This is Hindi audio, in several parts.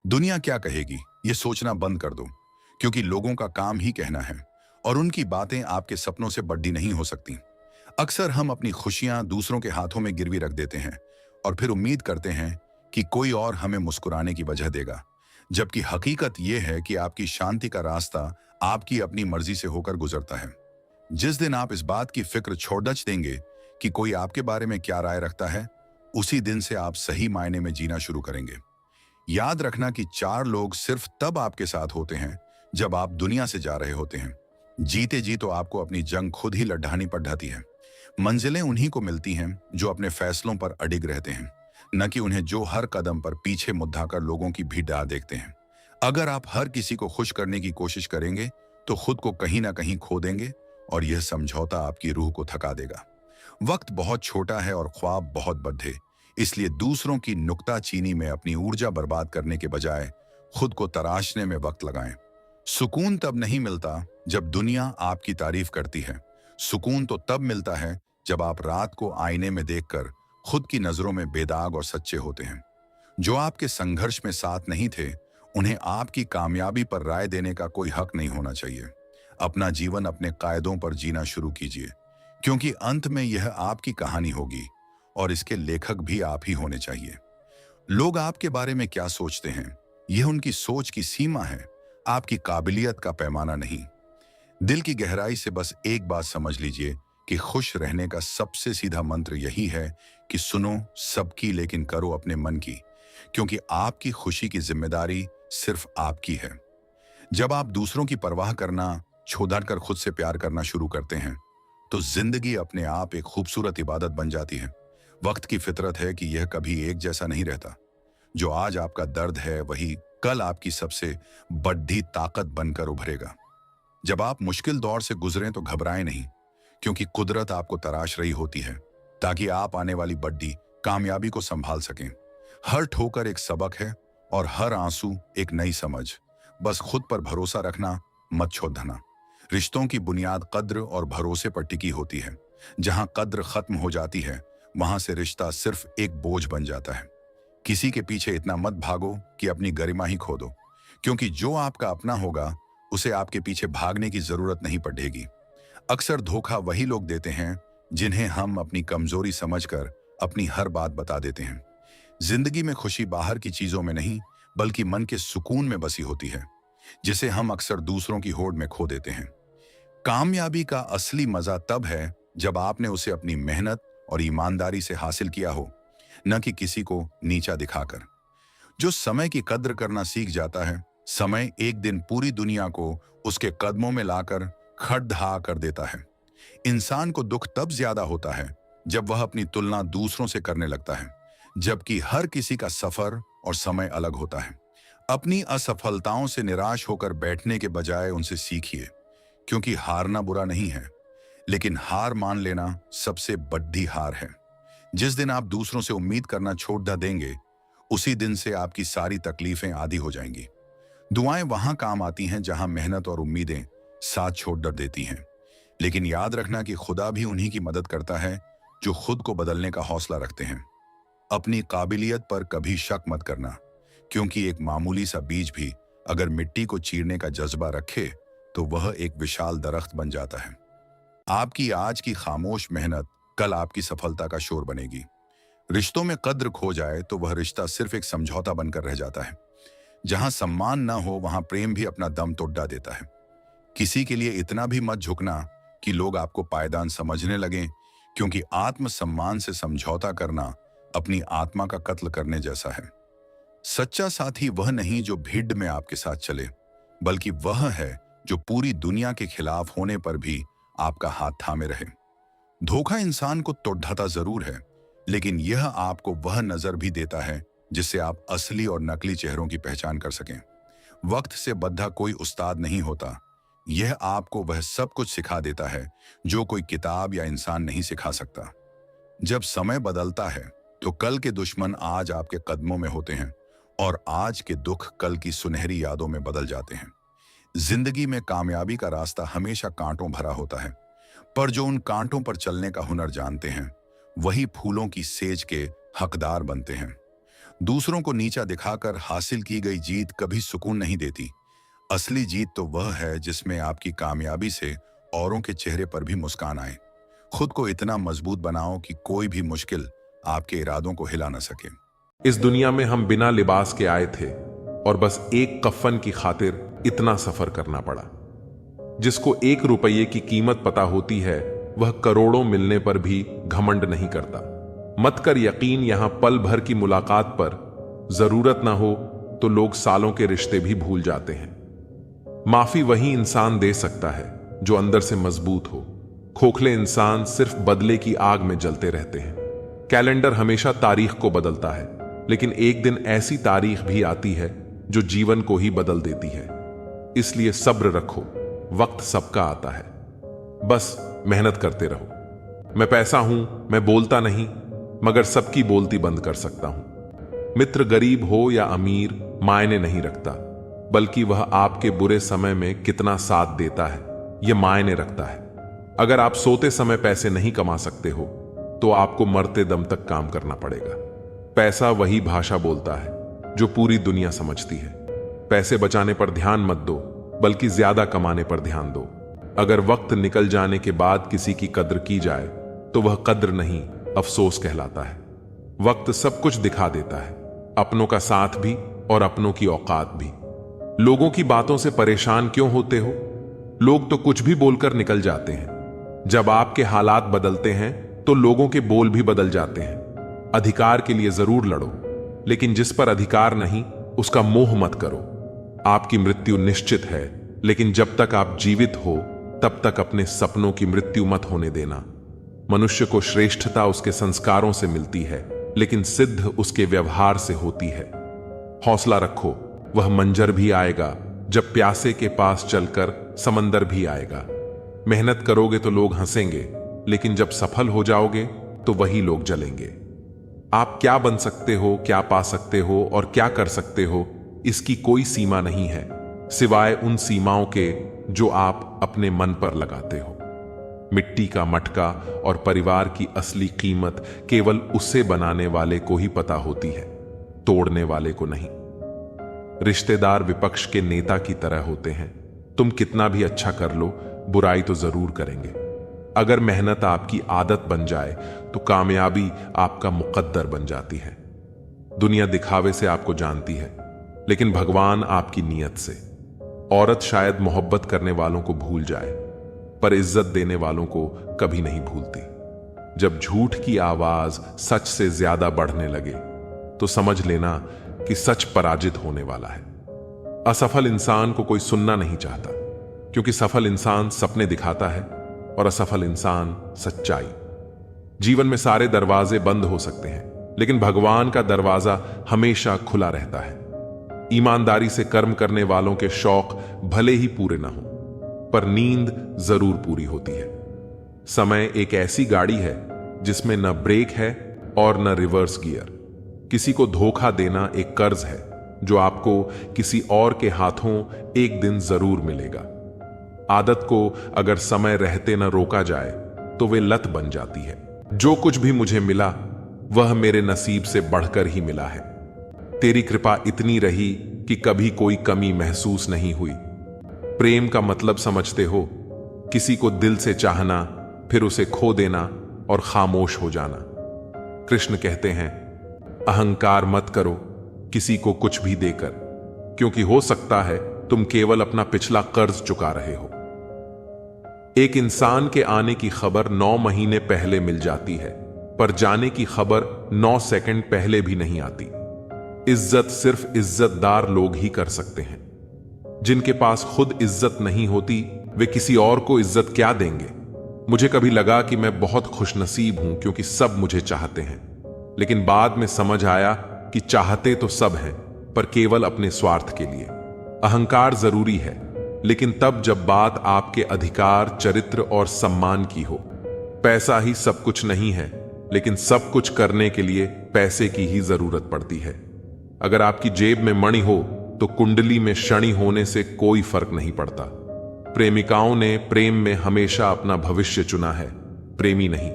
दुनिया क्या कहेगी ये सोचना बंद कर दो, क्योंकि लोगों का काम ही कहना है और उनकी बातें आपके सपनों से बड़ी नहीं हो सकती। अक्सर हम अपनी खुशियां दूसरों के हाथों में गिरवी रख देते हैं और फिर उम्मीद करते हैं कि कोई और हमें मुस्कुराने की वजह देगा, जबकि हकीकत यह है कि आपकी शांति का रास्ता आपकी अपनी मर्जी से होकर गुजरता है। जिस दिन आप इस बात की फिक्र छोड़ देंगे कि कोई आपके बारे में क्या राय रखता है, उसी दिन से आप सही मायने में जीना शुरू करेंगे। याद रखना कि चार लोग सिर्फ तब आपके साथ होते हैं जब आप दुनिया से जा रहे होते हैं। जीते जी तो आपको अपनी जंग खुद ही लड़ानी पड़ जाती है। मंजिलें उन्हीं को मिलती हैं जो अपने फैसलों पर अडिग रहते हैं, न कि उन्हें जो हर कदम पर पीछे मुद्दा कर लोगों की भीड़ डाल देखते हैं। अगर आप हर किसी को खुश करने की कोशिश करेंगे तो खुद को कहीं ना कहीं खो देंगे और यह समझौता आपकी रूह को थका देगा। वक्त बहुत छोटा है और ख्वाब बहुत बड़े, इसलिए दूसरों की नुक्ताचीनी में अपनी ऊर्जा बर्बाद करने के बजाय खुद को तराशने में वक्त लगाएं। सुकून तब नहीं मिलता जब दुनिया आपकी तारीफ करती है। सुकून तो तब मिलता है जब आप रात को आईने में देखकर खुद की नजरों में बेदाग और सच्चे होते हैं। जो आपके संघर्ष में साथ नहीं थे, उन्हें आपकी कामयाबी पर राय देने का कोई हक नहीं होना चाहिए। अपना जीवन अपने कायदों पर जीना शुरू कीजिए, क्योंकि अंत में यह आपकी कहानी होगी और इसके लेखक भी आप ही होने चाहिए। लोग आपके बारे में क्या सोचते हैं, यह उनकी सोच की सीमा है, आपकी काबिलियत का पैमाना नहीं। दिल की गहराई से बस एक बात समझ लीजिए कि खुश रहने का सबसे सीधा मंत्र यही है कि सुनो सबकी लेकिन करो अपने मन की, क्योंकि आपकी खुशी की जिम्मेदारी सिर्फ आपकी है। जब आप दूसरों की परवाह करना छोड़कर खुद से प्यार करना शुरू करते हैं, तो जिंदगी अपने आप एक खूबसूरत इबादत बन जाती है। वक्त की फितरत है कि यह कभी एक जैसा नहीं रहता। जो आज आपका दर्द है वही कल आपकी सबसे बड़ी ताकत बनकर उभरेगा। जब आप मुश्किल दौर से गुजरें तो घबराएं नहीं, क्योंकि कुदरत आपको तराश रही होती है ताकि आप आने वाली बड़ी कामयाबी को संभाल सकें। हर ठोकर एक सबक है और हर आंसू एक नई समझ। बस खुद पर भरोसा रखना, मत छोड़ना। रिश्तों की बुनियाद कद्र और भरोसे पर टिकी होती है। जहां कद्र खत्म हो जाती है, वहां से रिश्ता सिर्फ एक बोझ बन जाता है। किसी के पीछे इतना मत भागो कि अपनी गरिमा ही खो दो, क्योंकि जो आपका अपना होगा उसे आपके पीछे भागने की जरूरत नहीं पड़ेगी। अक्सर धोखा वही लोग देते हैं जिन्हें हम अपनी कमजोरी समझकर अपनी हर बात बता देते हैं। जिंदगी में खुशी बाहर की चीजों में नहीं, बल्कि मन के सुकून में बसी होती है, जिसे हम अक्सर दूसरों की होड़ में खो देते हैं। कामयाबी का असली मजा तब है जब आपने उसे अपनी मेहनत और ईमानदारी से हासिल किया हो, न कि किसी को नीचा दिखाकर। जो समय की कद्र करना सीख जाता है, समय एक दिन पूरी दुनिया को उसके कदमों में लाकर खड़ा कर देता है। इंसान को दुख तब ज्यादा होता है जब वह अपनी तुलना दूसरों से करने लगता है, जबकि हर किसी का सफर और समय अलग होता है। अपनी असफलताओं से निराश होकर बैठने के बजाय उनसे सीखिए, क्योंकि हारना बुरा नहीं है, लेकिन हार मान लेना सबसे बड़ी हार है। जिस दिन आप दूसरों से उम्मीद करना छोड़ देंगे, उसी दिन से आपकी सारी तकलीफें आधी हो जाएंगी। दुआएं वहां काम आती हैं जहां मेहनत और उम्मीदें साथ छोड़ देती हैं, लेकिन याद रखना कि खुदा भी उन्हीं की मदद करता है जो खुद को बदलने का हौसला रखते हैं। अपनी काबिलियत पर कभी शक मत करना, क्योंकि एक मामूली सा बीज भी अगर मिट्टी को चीरने का जज्बा रखे तो वह एक विशाल दरख्त बन जाता है। आपकी आज की खामोश मेहनत कल आपकी सफलता का शोर बनेगी। रिश्तों में कद्र खो जाए तो वह रिश्ता सिर्फ एक समझौता बनकर रह जाता है। जहां सम्मान न हो वहां प्रेम भी अपना दम तोड़ देता है। किसी के लिए इतना भी मत झुकना कि लोग आपको पायदान समझने लगें, क्योंकि आत्मसम्मान से समझौता करना अपनी आत्मा का कत्ल करने जैसा है। सच्चा साथी वह नहीं जो भीड़ में आपके साथ चले, बल्कि वह है जो पूरी दुनिया के खिलाफ होने पर भी आपका हाथ थामे रहे। धोखा इंसान को तोड़ता जरूर है, लेकिन यह आपको वह नजर भी देता है जिससे आप असली और नकली चेहरों की पहचान कर सकें। वक्त से बंधा कोई उस्ताद नहीं होता, यह आपको वह सब कुछ सिखा देता है जो कोई किताब या इंसान नहीं सिखा सकता। जब समय बदलता है तो कल के दुश्मन आज आपके कदमों में होते हैं और आज के दुख कल की सुनहरी यादों में बदल जाते हैं। जिंदगी में कामयाबी का रास्ता हमेशा कांटों भरा होता है, पर जो उन कांटों पर चलने का हुनर जानते हैं वही फूलों की सेज के हकदार बनते हैं। दूसरों को नीचा दिखाकर हासिल की गई जीत कभी सुकून नहीं देती। असली जीत तो वह है जिसमें आपकी कामयाबी से औरों के चेहरे पर भी मुस्कान आए। खुद को इतना मजबूत बनाओ कि कोई भी मुश्किल आपके इरादों को हिला न सके। इस दुनिया में हम बिना लिबास के आए थे और बस एक कफन की खातिर इतना सफर करना पड़ा। जिसको 1 रुपये की कीमत पता होती है वह करोड़ों मिलने पर भी घमंड नहीं करता। मत कर यकीन, यहां पल भर की मुलाकात पर जरूरत ना हो तो लोग सालों के रिश्ते भी भूल जाते हैं। माफी वही इंसान दे सकता है जो अंदर से मजबूत हो। खोखले इंसान सिर्फ बदले की आग में जलते रहते हैं। कैलेंडर हमेशा तारीख को बदलता है, लेकिन एक दिन ऐसी तारीख भी आती है जो जीवन को ही बदल देती है। इसलिए सब्र रखो, वक्त सबका आता है, बस मेहनत करते रहो। मैं पैसा हूं, मैं बोलता नहीं, मगर सबकी बोलती बंद कर सकता हूं। मित्र गरीब हो या अमीर मायने नहीं रखता, बल्कि वह आपके बुरे समय में कितना साथ देता है यह मायने रखता है। अगर आप सोते समय पैसे नहीं कमा सकते हो तो आपको मरते दम तक काम करना पड़ेगा। पैसा वही भाषा बोलता है जो पूरी दुनिया समझती है। पैसे बचाने पर ध्यान मत दो, बल्कि ज्यादा कमाने पर ध्यान दो। अगर वक्त निकल जाने के बाद किसी की कद्र की जाए तो वह कद्र नहीं, अफसोस कहलाता है। वक्त सब कुछ दिखा देता है, अपनों का साथ भी और अपनों की औकात भी। लोगों की बातों से परेशान क्यों होते हो? लोग तो कुछ भी बोलकर निकल जाते हैं। जब आपके हालात बदलते हैं तो लोगों के बोल भी बदल जाते हैं। अधिकार के लिए जरूर लड़ो, लेकिन जिस पर अधिकार नहीं उसका मोह मत करो। आपकी मृत्यु निश्चित है, लेकिन जब तक आप जीवित हो तब तक अपने सपनों की मृत्यु मत होने देना। मनुष्य को श्रेष्ठता उसके संस्कारों से मिलती है, लेकिन सिद्ध उसके व्यवहार से होती है। हौसला रखो, वह मंजर भी आएगा जब प्यासे के पास चलकर समंदर भी आएगा। मेहनत करोगे तो लोग हंसेंगे, लेकिन जब सफल हो जाओगे तो वही लोग जलेंगे। आप क्या बन सकते हो, क्या पा सकते हो और क्या कर सकते हो, इसकी कोई सीमा नहीं है, सिवाय उन सीमाओं के जो आप अपने मन पर लगाते हो। मिट्टी का मटका और परिवार की असली कीमत केवल उसे बनाने वाले को ही पता होती है, तोड़ने वाले को नहीं। रिश्तेदार विपक्ष के नेता की तरह होते हैं। तुम कितना भी अच्छा कर लो, बुराई तो जरूर करेंगे। अगर मेहनत आपकी आदत बन जाए तो कामयाबी आपका मुकद्दर बन जाती है। दुनिया दिखावे से आपको जानती है, लेकिन भगवान आपकी नीयत से। औरत शायद मोहब्बत करने वालों को भूल जाए, पर इज्जत देने वालों को कभी नहीं भूलती। जब झूठ की आवाज सच से ज्यादा बढ़ने लगे तो समझ लेना कि सच पराजित होने वाला है। असफल इंसान को कोई सुनना नहीं चाहता, क्योंकि सफल इंसान सपने दिखाता है और असफल इंसान सच्चाई। जीवन में सारे दरवाजे बंद हो सकते हैं, लेकिन भगवान का दरवाजा हमेशा खुला रहता है। ईमानदारी से कर्म करने वालों के शौक भले ही पूरे ना हो, पर नींद जरूर पूरी होती है। समय एक ऐसी गाड़ी है जिसमें न ब्रेक है और न रिवर्स गियर। किसी को धोखा देना एक कर्ज है जो आपको किसी और के हाथों एक दिन जरूर मिलेगा। आदत को अगर समय रहते न रोका जाए तो वे लत बन जाती है। जो कुछ भी मुझे मिला वह मेरे नसीब से बढ़कर ही मिला है। तेरी कृपा इतनी रही कि कभी कोई कमी महसूस नहीं हुई। प्रेम का मतलब समझते हो? किसी को दिल से चाहना, फिर उसे खो देना और खामोश हो जाना। कृष्ण कहते हैं, अहंकार मत करो किसी को कुछ भी देकर, क्योंकि हो सकता है तुम केवल अपना पिछला कर्ज चुका रहे हो। एक इंसान के आने की खबर 9 महीने पहले मिल जाती है, पर जाने की खबर 9 सेकंड पहले भी नहीं आती। इज्जत सिर्फ इज्जतदार लोग ही कर सकते हैं। जिनके पास खुद इज्जत नहीं होती वे किसी और को इज्जत क्या देंगे। मुझे कभी लगा कि मैं बहुत खुशनसीब हूं क्योंकि सब मुझे चाहते हैं, लेकिन बाद में समझ आया कि चाहते तो सब हैं, पर केवल अपने स्वार्थ के लिए। अहंकार जरूरी है, लेकिन तब जब बात आपके अधिकार, चरित्र और सम्मान की हो। पैसा ही सब कुछ नहीं है, लेकिन सब कुछ करने के लिए पैसे की ही जरूरत पड़ती है। अगर आपकी जेब में मणि हो तो कुंडली में शनि होने से कोई फर्क नहीं पड़ता। प्रेमिकाओं ने प्रेम में हमेशा अपना भविष्य चुना है, प्रेमी नहीं।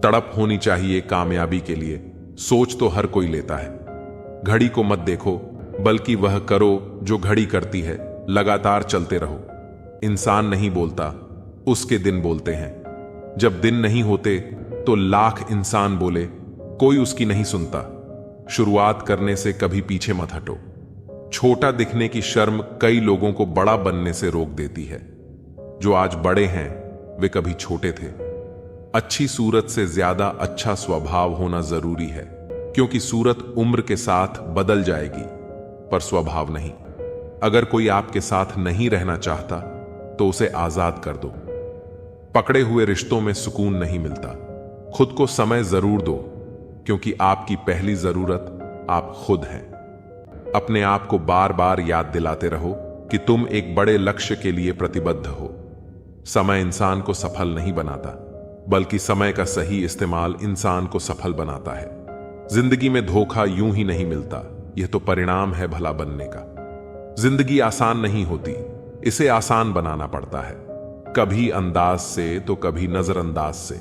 तड़प होनी चाहिए कामयाबी के लिए। सोच तो हर कोई लेता है, घड़ी को मत देखो, बल्कि वह करो जो घड़ी करती है। लगातार चलते रहो। इंसान नहीं बोलता, उसके दिन बोलते हैं। जब दिन नहीं होते तो लाख इंसान बोले, कोई उसकी नहीं सुनता। शुरुआत करने से कभी पीछे मत हटो। छोटा दिखने की शर्म कई लोगों को बड़ा बनने से रोक देती है। जो आज बड़े हैं वे कभी छोटे थे। अच्छी सूरत से ज्यादा अच्छा स्वभाव होना जरूरी है, क्योंकि सूरत उम्र के साथ बदल जाएगी, पर स्वभाव नहीं। अगर कोई आपके साथ नहीं रहना चाहता तो उसे आजाद कर दो। पकड़े हुए रिश्तों में सुकून नहीं मिलता। खुद को समय जरूर दो, क्योंकि आपकी पहली जरूरत आप खुद हैं। अपने आप को बार बार याद दिलाते रहो कि तुम एक बड़े लक्ष्य के लिए प्रतिबद्ध हो। समय इंसान को सफल नहीं बनाता, बल्कि समय का सही इस्तेमाल इंसान को सफल बनाता है। जिंदगी में धोखा यूं ही नहीं मिलता, यह तो परिणाम है भला बनने का। जिंदगी आसान नहीं होती, इसे आसान बनाना पड़ता है। कभी अंदाज से तो कभी नजरअंदाज से।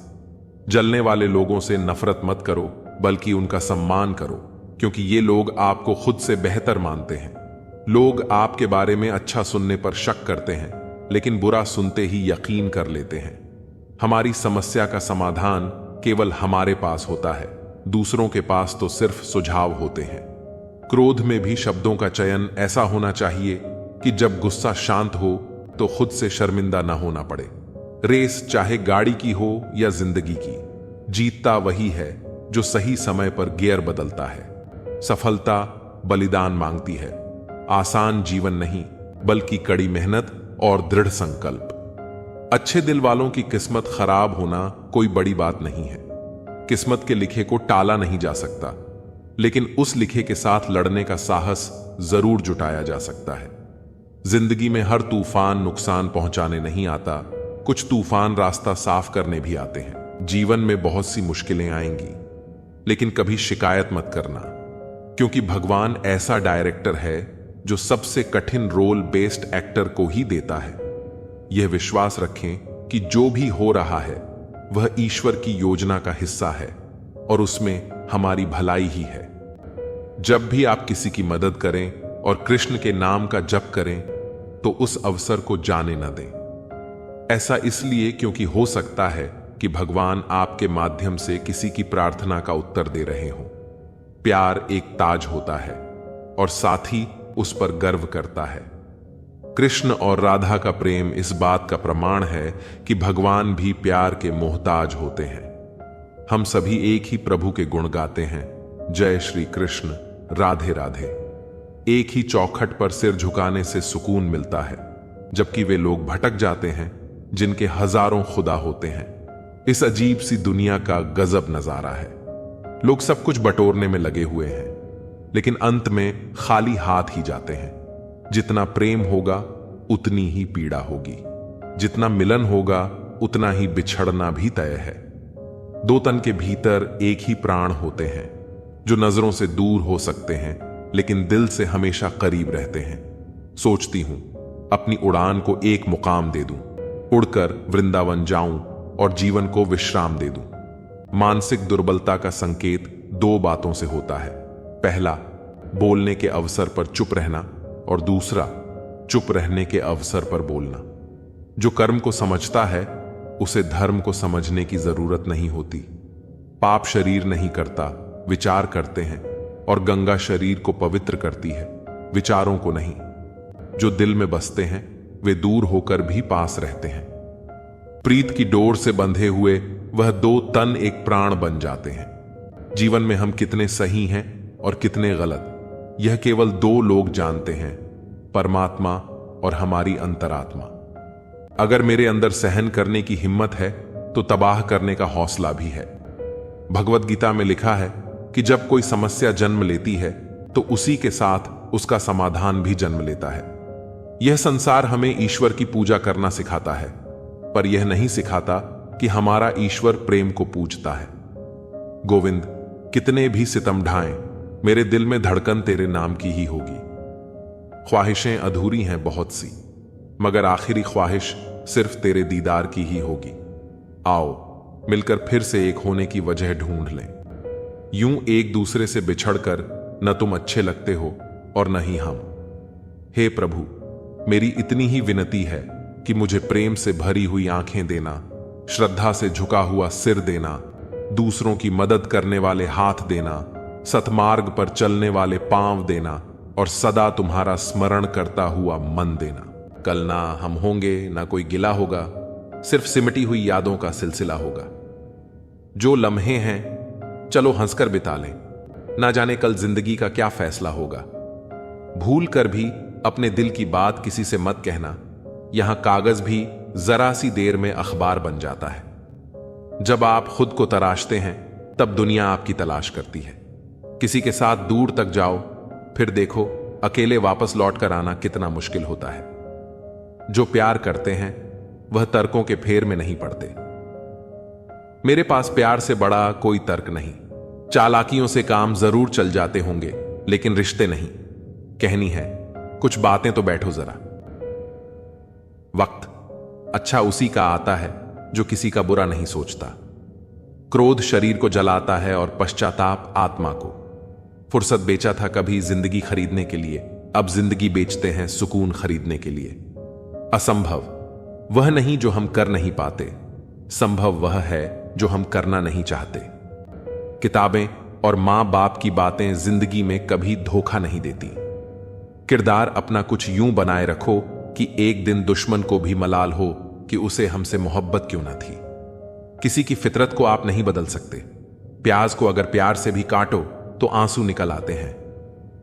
जलने वाले लोगों से नफरत मत करो, बल्कि उनका सम्मान करो, क्योंकि ये लोग आपको खुद से बेहतर मानते हैं। लोग आपके बारे में अच्छा सुनने पर शक करते हैं, लेकिन बुरा सुनते ही यकीन कर लेते हैं। हमारी समस्या का समाधान केवल हमारे पास होता है, दूसरों के पास तो सिर्फ सुझाव होते हैं। क्रोध में भी शब्दों का चयन ऐसा होना चाहिए कि जब गुस्सा शांत हो तो खुद से शर्मिंदा ना होना पड़े। रेस चाहे गाड़ी की हो या जिंदगी की, जीतता वही है जो सही समय पर गियर बदलता है। सफलता बलिदान मांगती है। आसान जीवन नहीं, बल्कि कड़ी मेहनत और दृढ़ संकल्प। अच्छे दिल वालों की किस्मत खराब होना कोई बड़ी बात नहीं है। किस्मत के लिखे को टाला नहीं जा सकता, लेकिन उस लिखे के साथ लड़ने का साहस जरूर जुटाया जा सकता है। जिंदगी में हर तूफान नुकसान पहुंचाने नहीं आता, कुछ तूफान रास्ता साफ करने भी आते हैं। जीवन में बहुत सी मुश्किलें आएंगी, लेकिन कभी शिकायत मत करना, क्योंकि भगवान ऐसा डायरेक्टर है जो सबसे कठिन रोल बेस्ड एक्टर को ही देता है। यह विश्वास रखें कि जो भी हो रहा है वह ईश्वर की योजना का हिस्सा है और उसमें हमारी भलाई ही है। जब भी आप किसी की मदद करें और कृष्ण के नाम का जप करें तो उस अवसर को जाने न दें। ऐसा इसलिए क्योंकि हो सकता है कि भगवान आपके माध्यम से किसी की प्रार्थना का उत्तर दे रहे हों। प्यार एक ताज होता है और साथी उस पर गर्व करता है। कृष्ण और राधा का प्रेम इस बात का प्रमाण है कि भगवान भी प्यार के मोहताज होते हैं। हम सभी एक ही प्रभु के गुण गाते हैं। जय श्री कृष्ण, राधे राधे। एक ही चौखट पर सिर झुकाने से सुकून मिलता है, जबकि वे लोग भटक जाते हैं जिनके हजारों खुदा होते हैं। इस अजीब सी दुनिया का गजब नजारा है। लोग सब कुछ बटोरने में लगे हुए हैं, लेकिन अंत में खाली हाथ ही जाते हैं। जितना प्रेम होगा उतनी ही पीड़ा होगी, जितना मिलन होगा उतना ही बिछड़ना भी तय है। दो तन के भीतर एक ही प्राण होते हैं, जो नजरों से दूर हो सकते हैं लेकिन दिल से हमेशा करीब रहते हैं। सोचती हूं अपनी उड़ान को एक मुकाम दे दूं, उड़कर वृंदावन जाऊं और जीवन को विश्राम दे दूं। मानसिक दुर्बलता का संकेत दो बातों से होता है। पहला, बोलने के अवसर पर चुप रहना, और दूसरा, चुप रहने के अवसर पर बोलना। जो कर्म को समझता है उसे धर्म को समझने की जरूरत नहीं होती। पाप शरीर नहीं करता, विचार करते हैं, और गंगा शरीर को पवित्र करती है, विचारों को नहीं। जो दिल में बसते हैं वे दूर होकर भी पास रहते हैं। प्रीत की डोर से बंधे हुए वह दो तन एक प्राण बन जाते हैं। जीवन में हम कितने सही हैं और कितने गलत, यह केवल दो लोग जानते हैं, परमात्मा और हमारी अंतरात्मा। अगर मेरे अंदर सहन करने की हिम्मत है तो तबाह करने का हौसला भी है। भगवत गीता में लिखा है कि जब कोई समस्या जन्म लेती है तो उसी के साथ उसका समाधान भी जन्म लेता है। यह संसार हमें ईश्वर की पूजा करना सिखाता है, पर यह नहीं सिखाता कि हमारा ईश्वर प्रेम को पूजता है। गोविंद, कितने भी सितम ढाएं, मेरे दिल में धड़कन तेरे नाम की ही होगी। ख्वाहिशें अधूरी हैं बहुत सी, मगर आखिरी ख्वाहिश सिर्फ तेरे दीदार की ही होगी। आओ मिलकर फिर से एक होने की वजह ढूंढ लें। यूं एक दूसरे से बिछड़कर न तुम अच्छे लगते हो और न ही हम। हे प्रभु, मेरी इतनी ही विनती है कि मुझे प्रेम से भरी हुई आंखें देना, श्रद्धा से झुका हुआ सिर देना, दूसरों की मदद करने वाले हाथ देना, सतमार्ग पर चलने वाले पांव देना और सदा तुम्हारा स्मरण करता हुआ मन देना। कल ना हम होंगे, ना कोई गिला होगा, सिर्फ सिमटी हुई यादों का सिलसिला होगा। जो लम्हे हैं चलो हंसकर बिता लें, ना जाने कल जिंदगी का क्या फैसला होगा। भूल कर भी अपने दिल की बात किसी से मत कहना, यहां कागज भी जरा सी देर में अखबार बन जाता है। जब आप खुद को तराशते हैं तब दुनिया आपकी तलाश करती है। किसी के साथ दूर तक जाओ, फिर देखो अकेले वापस लौट कर आना कितना मुश्किल होता है। जो प्यार करते हैं वह तर्कों के फेर में नहीं पड़ते। मेरे पास प्यार से बड़ा कोई तर्क नहीं। चालाकियों से काम जरूर चल जाते होंगे, लेकिन रिश्ते नहीं। कहनी है कुछ बातें तो बैठो जरा। वक्त अच्छा उसी का आता है जो किसी का बुरा नहीं सोचता। क्रोध शरीर को जलाता है और पश्चाताप आत्मा को। फुर्सत बेचा था कभी जिंदगी खरीदने के लिए, अब जिंदगी बेचते हैं सुकून खरीदने के लिए। असंभव वह नहीं जो हम कर नहीं पाते, संभव वह है जो हम करना नहीं चाहते। किताबें और मां बाप की बातें जिंदगी में कभी धोखा नहीं देती। किरदार अपना कुछ यूं बनाए रखो कि एक दिन दुश्मन को भी मलाल हो कि उसे हमसे मोहब्बत क्यों ना थी। किसी की फितरत को आप नहीं बदल सकते। प्याज को अगर प्यार से भी काटो तो आंसू निकल आते हैं।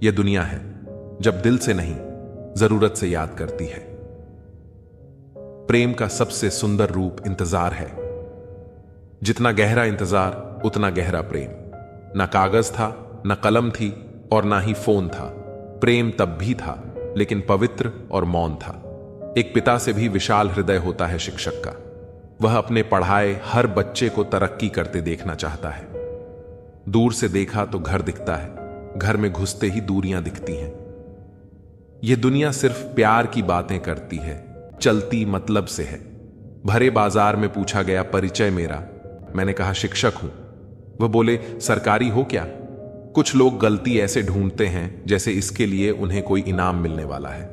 यह दुनिया है जब दिल से नहीं, जरूरत से याद करती है। प्रेम का सबसे सुंदर रूप इंतजार है। जितना गहरा इंतजार उतना गहरा प्रेम। ना कागज था, ना कलम थी और ना ही फोन था। प्रेम तब भी था, लेकिन पवित्र और मौन था। एक पिता से भी विशाल हृदय होता है शिक्षक का। वह अपने पढ़ाए हर बच्चे को तरक्की करते देखना चाहता है। दूर से देखा तो घर दिखता है, घर में घुसते ही दूरियां दिखती हैं। यह दुनिया सिर्फ प्यार की बातें करती है, चलती मतलब से है। भरे बाजार में पूछा गया परिचय मेरा, मैंने कहा शिक्षक हूं। वह बोले सरकारी हो क्या? कुछ लोग गलती ऐसे ढूंढते हैं जैसे इसके लिए उन्हें कोई इनाम मिलने वाला है।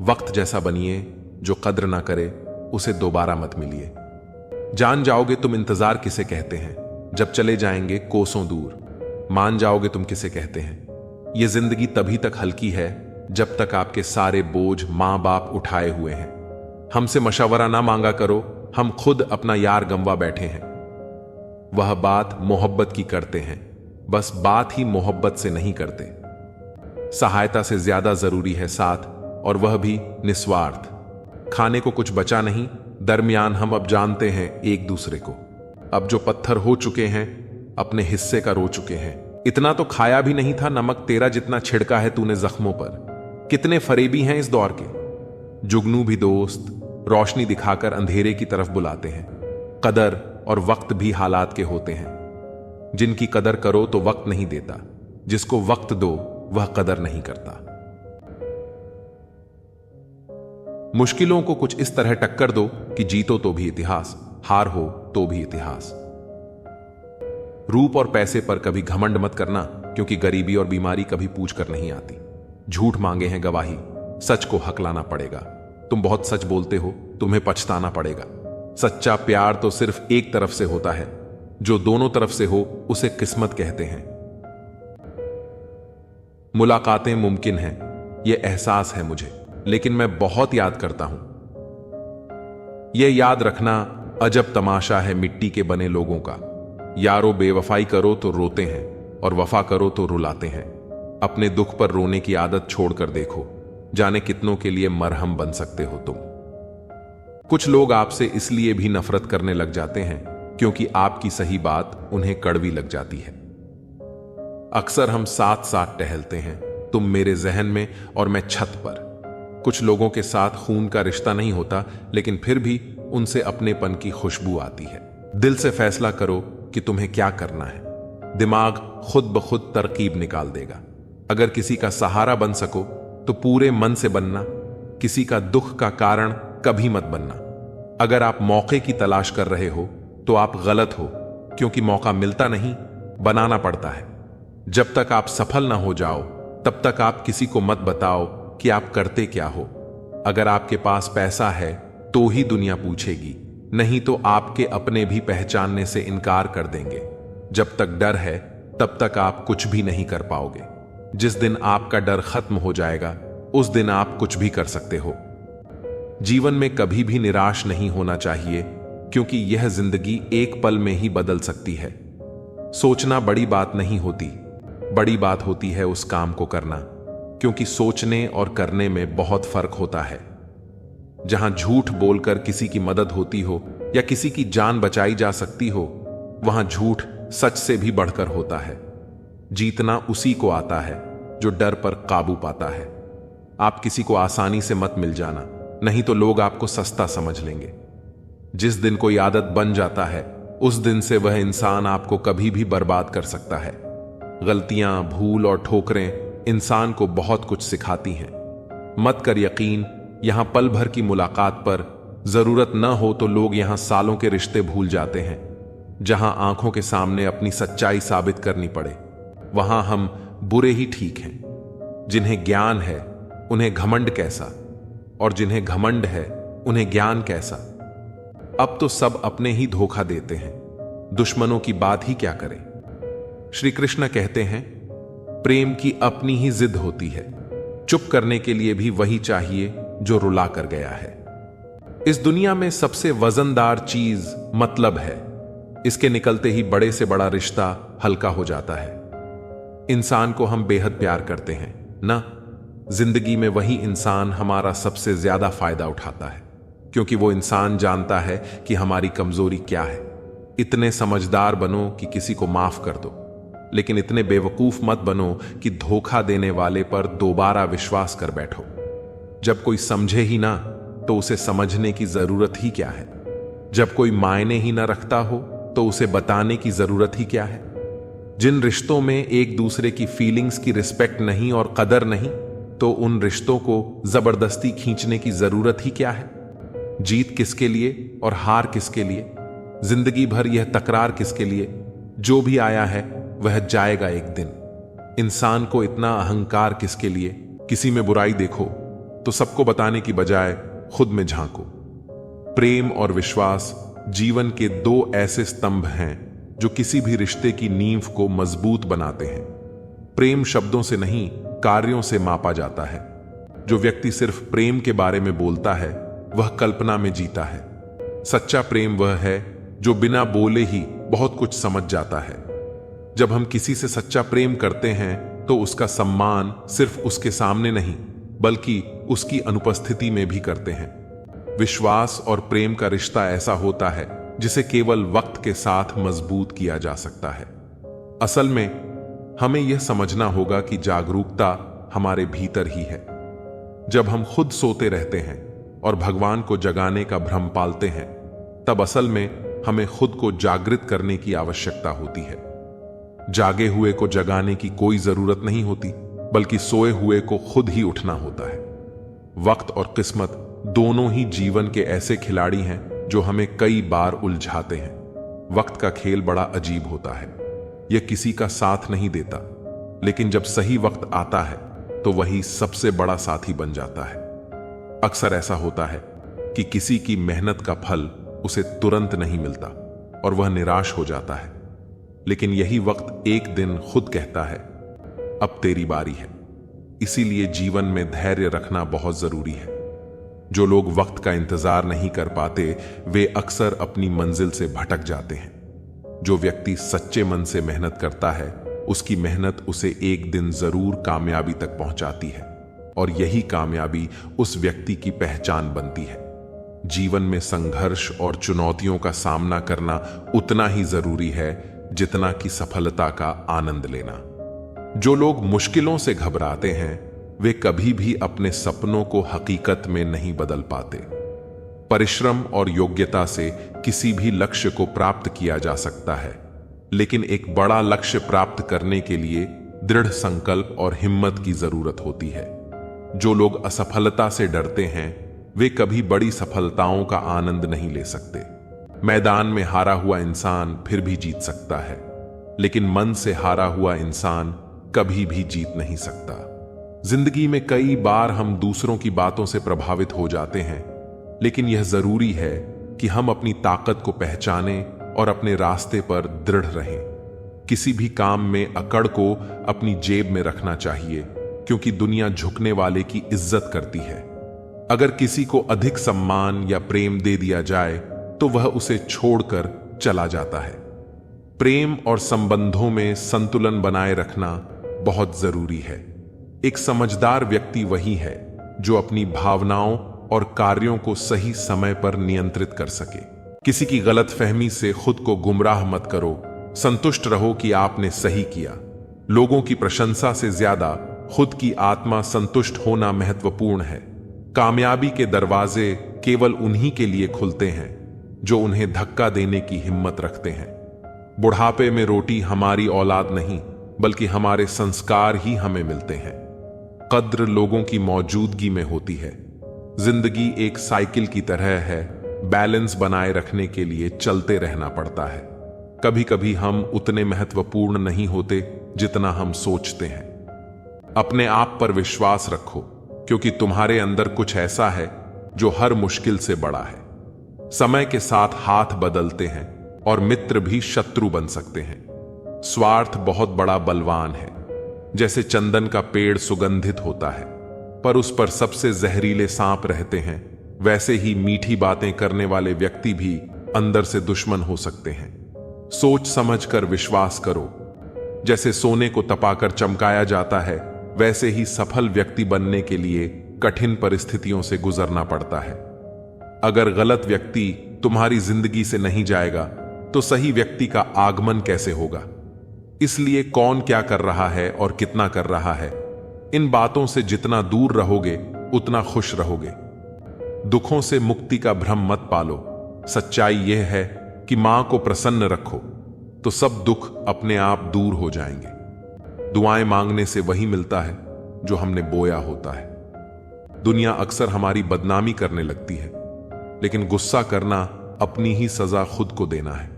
वक्त जैसा बनिए, जो कद्र ना करे उसे दोबारा मत मिलिए। जान जाओगे तुम इंतजार किसे कहते हैं, जब चले जाएंगे कोसों दूर। मान जाओगे तुम किसे कहते हैं। यह जिंदगी तभी तक हल्की है जब तक आपके सारे बोझ मां बाप उठाए हुए हैं। हमसे मशवरा ना मांगा करो, हम खुद अपना यार गंवा बैठे हैं। वह बात मोहब्बत की करते हैं, बस बात ही मोहब्बत से नहीं करते। सहायता से ज्यादा जरूरी है साथ, और वह भी निस्वार्थ। खाने को कुछ बचा नहीं, दरमियान हम अब जानते हैं एक दूसरे को। अब जो पत्थर हो चुके हैं अपने हिस्से का रो चुके हैं। इतना तो खाया भी नहीं था नमक तेरा जितना छिड़का है तूने जख्मों पर। कितने फरेबी हैं इस दौर के। जुगनू भी दोस्त रोशनी दिखाकर अंधेरे की तरफ बुलाते हैं। कदर और वक्त भी हालात के होते हैं। जिनकी कदर करो तो वक्त नहीं देता, जिसको वक्त दो वह कदर नहीं करता। मुश्किलों को कुछ इस तरह टक्कर दो कि जीतो तो भी इतिहास, हार हो तो भी इतिहास। रूप और पैसे पर कभी घमंड मत करना, क्योंकि गरीबी और बीमारी कभी पूछ कर नहीं आती। झूठ मांगे हैं गवाही, सच को हक लाना पड़ेगा। तुम बहुत सच बोलते हो, तुम्हें पछताना पड़ेगा। सच्चा प्यार तो सिर्फ एक तरफ से होता है, जो दोनों तरफ से हो उसे किस्मत कहते हैं। मुलाकातें मुमकिन हैं, यह एहसास है मुझे, लेकिन मैं बहुत याद करता हूं। यह याद रखना अजब तमाशा है मिट्टी के बने लोगों का। यारो बेवफाई करो तो रोते हैं और वफा करो तो रुलाते हैं। अपने दुख पर रोने की आदत छोड़कर देखो, जाने कितनों के लिए मरहम बन सकते हो तुम। कुछ लोग आपसे इसलिए भी नफरत करने लग जाते हैं क्योंकि आपकी सही बात उन्हें कड़वी लग जाती है। अक्सर हम साथ साथ टहलते हैं, तुम मेरे जहन में और मैं छत पर। कुछ लोगों के साथ खून का रिश्ता नहीं होता, लेकिन फिर भी उनसे अपनेपन की खुशबू आती है। दिल से फैसला करो कि तुम्हें क्या करना है। दिमाग खुद ब खुद तरकीब निकाल देगा। अगर किसी का सहारा बन सको तो पूरे मन से बनना। किसी का दुख का कारण कभी मत बनना। अगर आप मौके की तलाश कर रहे हो तो आप गलत हो, क्योंकि मौका मिलता नहीं, बनाना पड़ता है। जब तक आप सफल ना हो जाओ तब तक आप किसी को मत बताओ कि आप करते क्या हो। अगर आपके पास पैसा है तो ही दुनिया पूछेगी, नहीं तो आपके अपने भी पहचानने से इनकार कर देंगे। जब तक डर है तब तक आप कुछ भी नहीं कर पाओगे। जिस दिन आपका डर खत्म हो जाएगा उस दिन आप कुछ भी कर सकते हो। जीवन में कभी भी निराश नहीं होना चाहिए, क्योंकि यह जिंदगी एक पल में ही बदल सकती है। सोचना बड़ी बात नहीं होती, बड़ी बात होती है उस काम को करना, क्योंकि सोचने और करने में बहुत फर्क होता है। जहां झूठ बोलकर किसी की मदद होती हो या किसी की जान बचाई जा सकती हो, वहां झूठ सच से भी बढ़कर होता है। जीतना उसी को आता है जो डर पर काबू पाता है। आप किसी को आसानी से मत मिल जाना, नहीं तो लोग आपको सस्ता समझ लेंगे। जिस दिन कोई आदत बन जाता है उस दिन से वह इंसान आपको कभी भी बर्बाद कर सकता है। गलतियां, भूल और ठोकरें इंसान को बहुत कुछ सिखाती हैं। मत कर यकीन, यहां पल भर की मुलाकात पर जरूरत न हो तो लोग यहां सालों के रिश्ते भूल जाते हैं। जहां आंखों के सामने अपनी सच्चाई साबित करनी पड़े वहां हम बुरे ही ठीक हैं। जिन्हें ज्ञान है उन्हें घमंड कैसा, और जिन्हें घमंड है उन्हें ज्ञान कैसा। अब तो सब अपने ही धोखा देते हैं, दुश्मनों की बात ही क्या करें। श्री कृष्ण कहते हैं, प्रेम की अपनी ही जिद होती है, चुप करने के लिए भी वही चाहिए जो रुला कर गया है। इस दुनिया में सबसे वजनदार चीज मतलब है। इसके निकलते ही बड़े से बड़ा रिश्ता हल्का हो जाता है। इंसान को हम बेहद प्यार करते हैं ना, जिंदगी में वही इंसान हमारा सबसे ज्यादा फायदा उठाता है, क्योंकि वो इंसान जानता है कि हमारी कमजोरी क्या है। इतने समझदार बनो कि किसी को माफ कर दो, लेकिन इतने बेवकूफ मत बनो कि धोखा देने वाले पर दोबारा विश्वास कर बैठो। जब कोई समझे ही ना तो उसे समझने की जरूरत ही क्या है। जब कोई मायने ही ना रखता हो तो उसे बताने की जरूरत ही क्या है। जिन रिश्तों में एक दूसरे की फीलिंग्स की रिस्पेक्ट नहीं और कदर नहीं, तो उन रिश्तों को जबरदस्ती खींचने की जरूरत ही क्या है। जीत किसके लिए और हार किसके लिए, जिंदगी भर यह तकरार किसके लिए। जो भी आया है वह जाएगा एक दिन। इंसान को इतना अहंकार किसके लिए। किसी में बुराई देखो तो सबको बताने की बजाय खुद में झांको। प्रेम और विश्वास जीवन के दो ऐसे स्तंभ हैं जो किसी भी रिश्ते की नींव को मजबूत बनाते हैं। प्रेम शब्दों से नहीं, कार्यों से मापा जाता है। जो व्यक्ति सिर्फ प्रेम के बारे में बोलता है वह कल्पना में जीता है। सच्चा प्रेम वह है जो बिना बोले ही बहुत कुछ समझ जाता है। जब हम किसी से सच्चा प्रेम करते हैं तो उसका सम्मान सिर्फ उसके सामने नहीं बल्कि उसकी अनुपस्थिति में भी करते हैं। विश्वास और प्रेम का रिश्ता ऐसा होता है जिसे केवल वक्त के साथ मजबूत किया जा सकता है। असल में हमें यह समझना होगा कि जागरूकता हमारे भीतर ही है। जब हम खुद सोते रहते हैं और भगवान को जगाने का भ्रम पालते हैं, तब असल में हमें खुद को जागृत करने की आवश्यकता होती है। जागे हुए को जगाने की कोई जरूरत नहीं होती, बल्कि सोए हुए को खुद ही उठना होता है। वक्त और किस्मत दोनों ही जीवन के ऐसे खिलाड़ी हैं जो हमें कई बार उलझाते हैं। वक्त का खेल बड़ा अजीब होता है। यह किसी का साथ नहीं देता, लेकिन जब सही वक्त आता है तो वही सबसे बड़ा साथी बन जाता है। अक्सर ऐसा होता है कि किसी की मेहनत का फल उसे तुरंत नहीं मिलता और वह निराश हो जाता है, लेकिन यही वक्त एक दिन खुद कहता है, अब तेरी बारी है। इसीलिए जीवन में धैर्य रखना बहुत जरूरी है। जो लोग वक्त का इंतजार नहीं कर पाते वे अक्सर अपनी मंजिल से भटक जाते हैं। जो व्यक्ति सच्चे मन से मेहनत करता है उसकी मेहनत उसे एक दिन जरूर कामयाबी तक पहुंचाती है, और यही कामयाबी उस व्यक्ति की पहचान बनती है। जीवन में संघर्ष और चुनौतियों का सामना करना उतना ही जरूरी है जितना कि सफलता का आनंद लेना। जो लोग मुश्किलों से घबराते हैं वे कभी भी अपने सपनों को हकीकत में नहीं बदल पाते। परिश्रम और योग्यता से किसी भी लक्ष्य को प्राप्त किया जा सकता है, लेकिन एक बड़ा लक्ष्य प्राप्त करने के लिए दृढ़ संकल्प और हिम्मत की जरूरत होती है। जो लोग असफलता से डरते हैं वे कभी बड़ी सफलताओं का आनंद नहीं ले सकते। मैदान में हारा हुआ इंसान फिर भी जीत सकता है, लेकिन मन से हारा हुआ इंसान कभी भी जीत नहीं सकता। जिंदगी में कई बार हम दूसरों की बातों से प्रभावित हो जाते हैं, लेकिन यह जरूरी है कि हम अपनी ताकत को पहचानें और अपने रास्ते पर दृढ़ रहें। किसी भी काम में अकड़ को अपनी जेब में रखना चाहिए, क्योंकि दुनिया झुकने वाले की इज्जत करती है। अगर किसी को अधिक सम्मान या प्रेम दे दिया जाए तो वह उसे छोड़कर चला जाता है। प्रेम और संबंधों में संतुलन बनाए रखना बहुत जरूरी है। एक समझदार व्यक्ति वही है जो अपनी भावनाओं और कार्यों को सही समय पर नियंत्रित कर सके। किसी की गलतफहमी से खुद को गुमराह मत करो, संतुष्ट रहो कि आपने सही किया। लोगों की प्रशंसा से ज्यादा खुद की आत्मा संतुष्ट होना महत्वपूर्ण है। कामयाबी के दरवाजे केवल उन्हीं के लिए खुलते हैं जो उन्हें धक्का देने की हिम्मत रखते हैं। बुढ़ापे में रोटी हमारी औलाद नहीं, बल्कि हमारे संस्कार ही हमें मिलते हैं। कद्र लोगों की मौजूदगी में होती है। जिंदगी एक साइकिल की तरह है, बैलेंस बनाए रखने के लिए चलते रहना पड़ता है। कभी कभी हम उतने महत्वपूर्ण नहीं होते जितना हम सोचते हैं। अपने आप पर विश्वास रखो, क्योंकि तुम्हारे अंदर कुछ ऐसा है जो हर मुश्किल से बड़ा है। समय के साथ हाथ बदलते हैं और मित्र भी शत्रु बन सकते हैं। स्वार्थ बहुत बड़ा बलवान है। जैसे चंदन का पेड़ सुगंधित होता है, पर उस पर सबसे जहरीले सांप रहते हैं, वैसे ही मीठी बातें करने वाले व्यक्ति भी अंदर से दुश्मन हो सकते हैं। सोच समझकर विश्वास करो। जैसे सोने को तपाकर चमकाया जाता है, वैसे ही सफल व्यक्ति बनने के लिए कठिन परिस्थितियों से गुजरना पड़ता है। अगर गलत व्यक्ति तुम्हारी जिंदगी से नहीं जाएगा तो सही व्यक्ति का आगमन कैसे होगा? इसलिए कौन क्या कर रहा है और कितना कर रहा है, इन बातों से जितना दूर रहोगे उतना खुश रहोगे। दुखों से मुक्ति का भ्रम मत पालो। सच्चाई यह है कि मां को प्रसन्न रखो तो सब दुख अपने आप दूर हो जाएंगे। दुआएं मांगने से वही मिलता है जो हमने बोया होता है। दुनिया अक्सर हमारी बदनामी करने लगती है, लेकिन गुस्सा करना अपनी ही सजा खुद को देना है।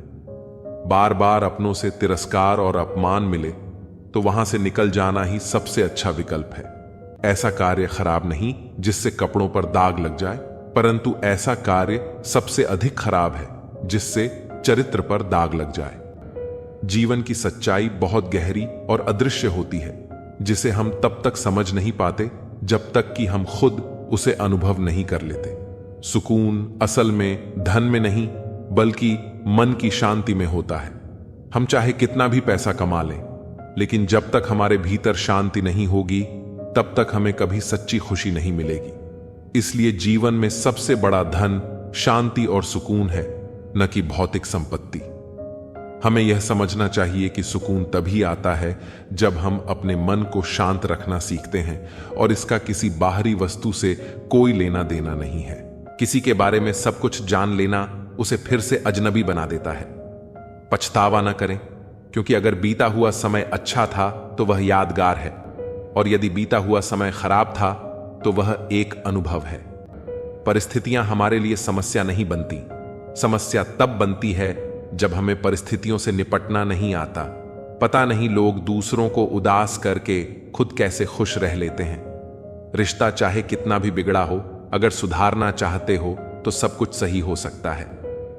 बार बार अपनों से तिरस्कार और अपमान मिले तो वहां से निकल जाना ही सबसे अच्छा विकल्प है। ऐसा कार्य खराब नहीं जिससे कपड़ों पर दाग लग जाए, परंतु ऐसा कार्य सबसे अधिक खराब है जिससे चरित्र पर दाग लग जाए। जीवन की सच्चाई बहुत गहरी और अदृश्य होती है, जिसे हम तब तक समझ नहीं पाते जब तक कि हम खुद उसे अनुभव नहीं कर लेते। सुकून असल में धन में नहीं, बल्कि मन की शांति में होता है। हम चाहे कितना भी पैसा कमा लें, लेकिन जब तक हमारे भीतर शांति नहीं होगी, तब तक हमें कभी सच्ची खुशी नहीं मिलेगी। इसलिए जीवन में सबसे बड़ा धन शांति और सुकून है, न कि भौतिक संपत्ति। हमें यह समझना चाहिए कि सुकून तभी आता है जब हम अपने मन को शांत रखना सीखते हैं, और इसका किसी बाहरी वस्तु से कोई लेना देना नहीं है। किसी के बारे में सब कुछ जान लेना उसे फिर से अजनबी बना देता है। पछतावा न करें, क्योंकि अगर बीता हुआ समय अच्छा था तो वह यादगार है, और यदि बीता हुआ समय खराब था तो वह एक अनुभव है। परिस्थितियां हमारे लिए समस्या नहीं बनती। समस्या तब बनती है जब हमें परिस्थितियों से निपटना नहीं आता। पता नहीं लोग दूसरों को उदास करके खुद कैसे खुश रह लेते हैं। रिश्ता चाहे कितना भी बिगड़ा हो, अगर सुधारना चाहते हो तो सब कुछ सही हो सकता है।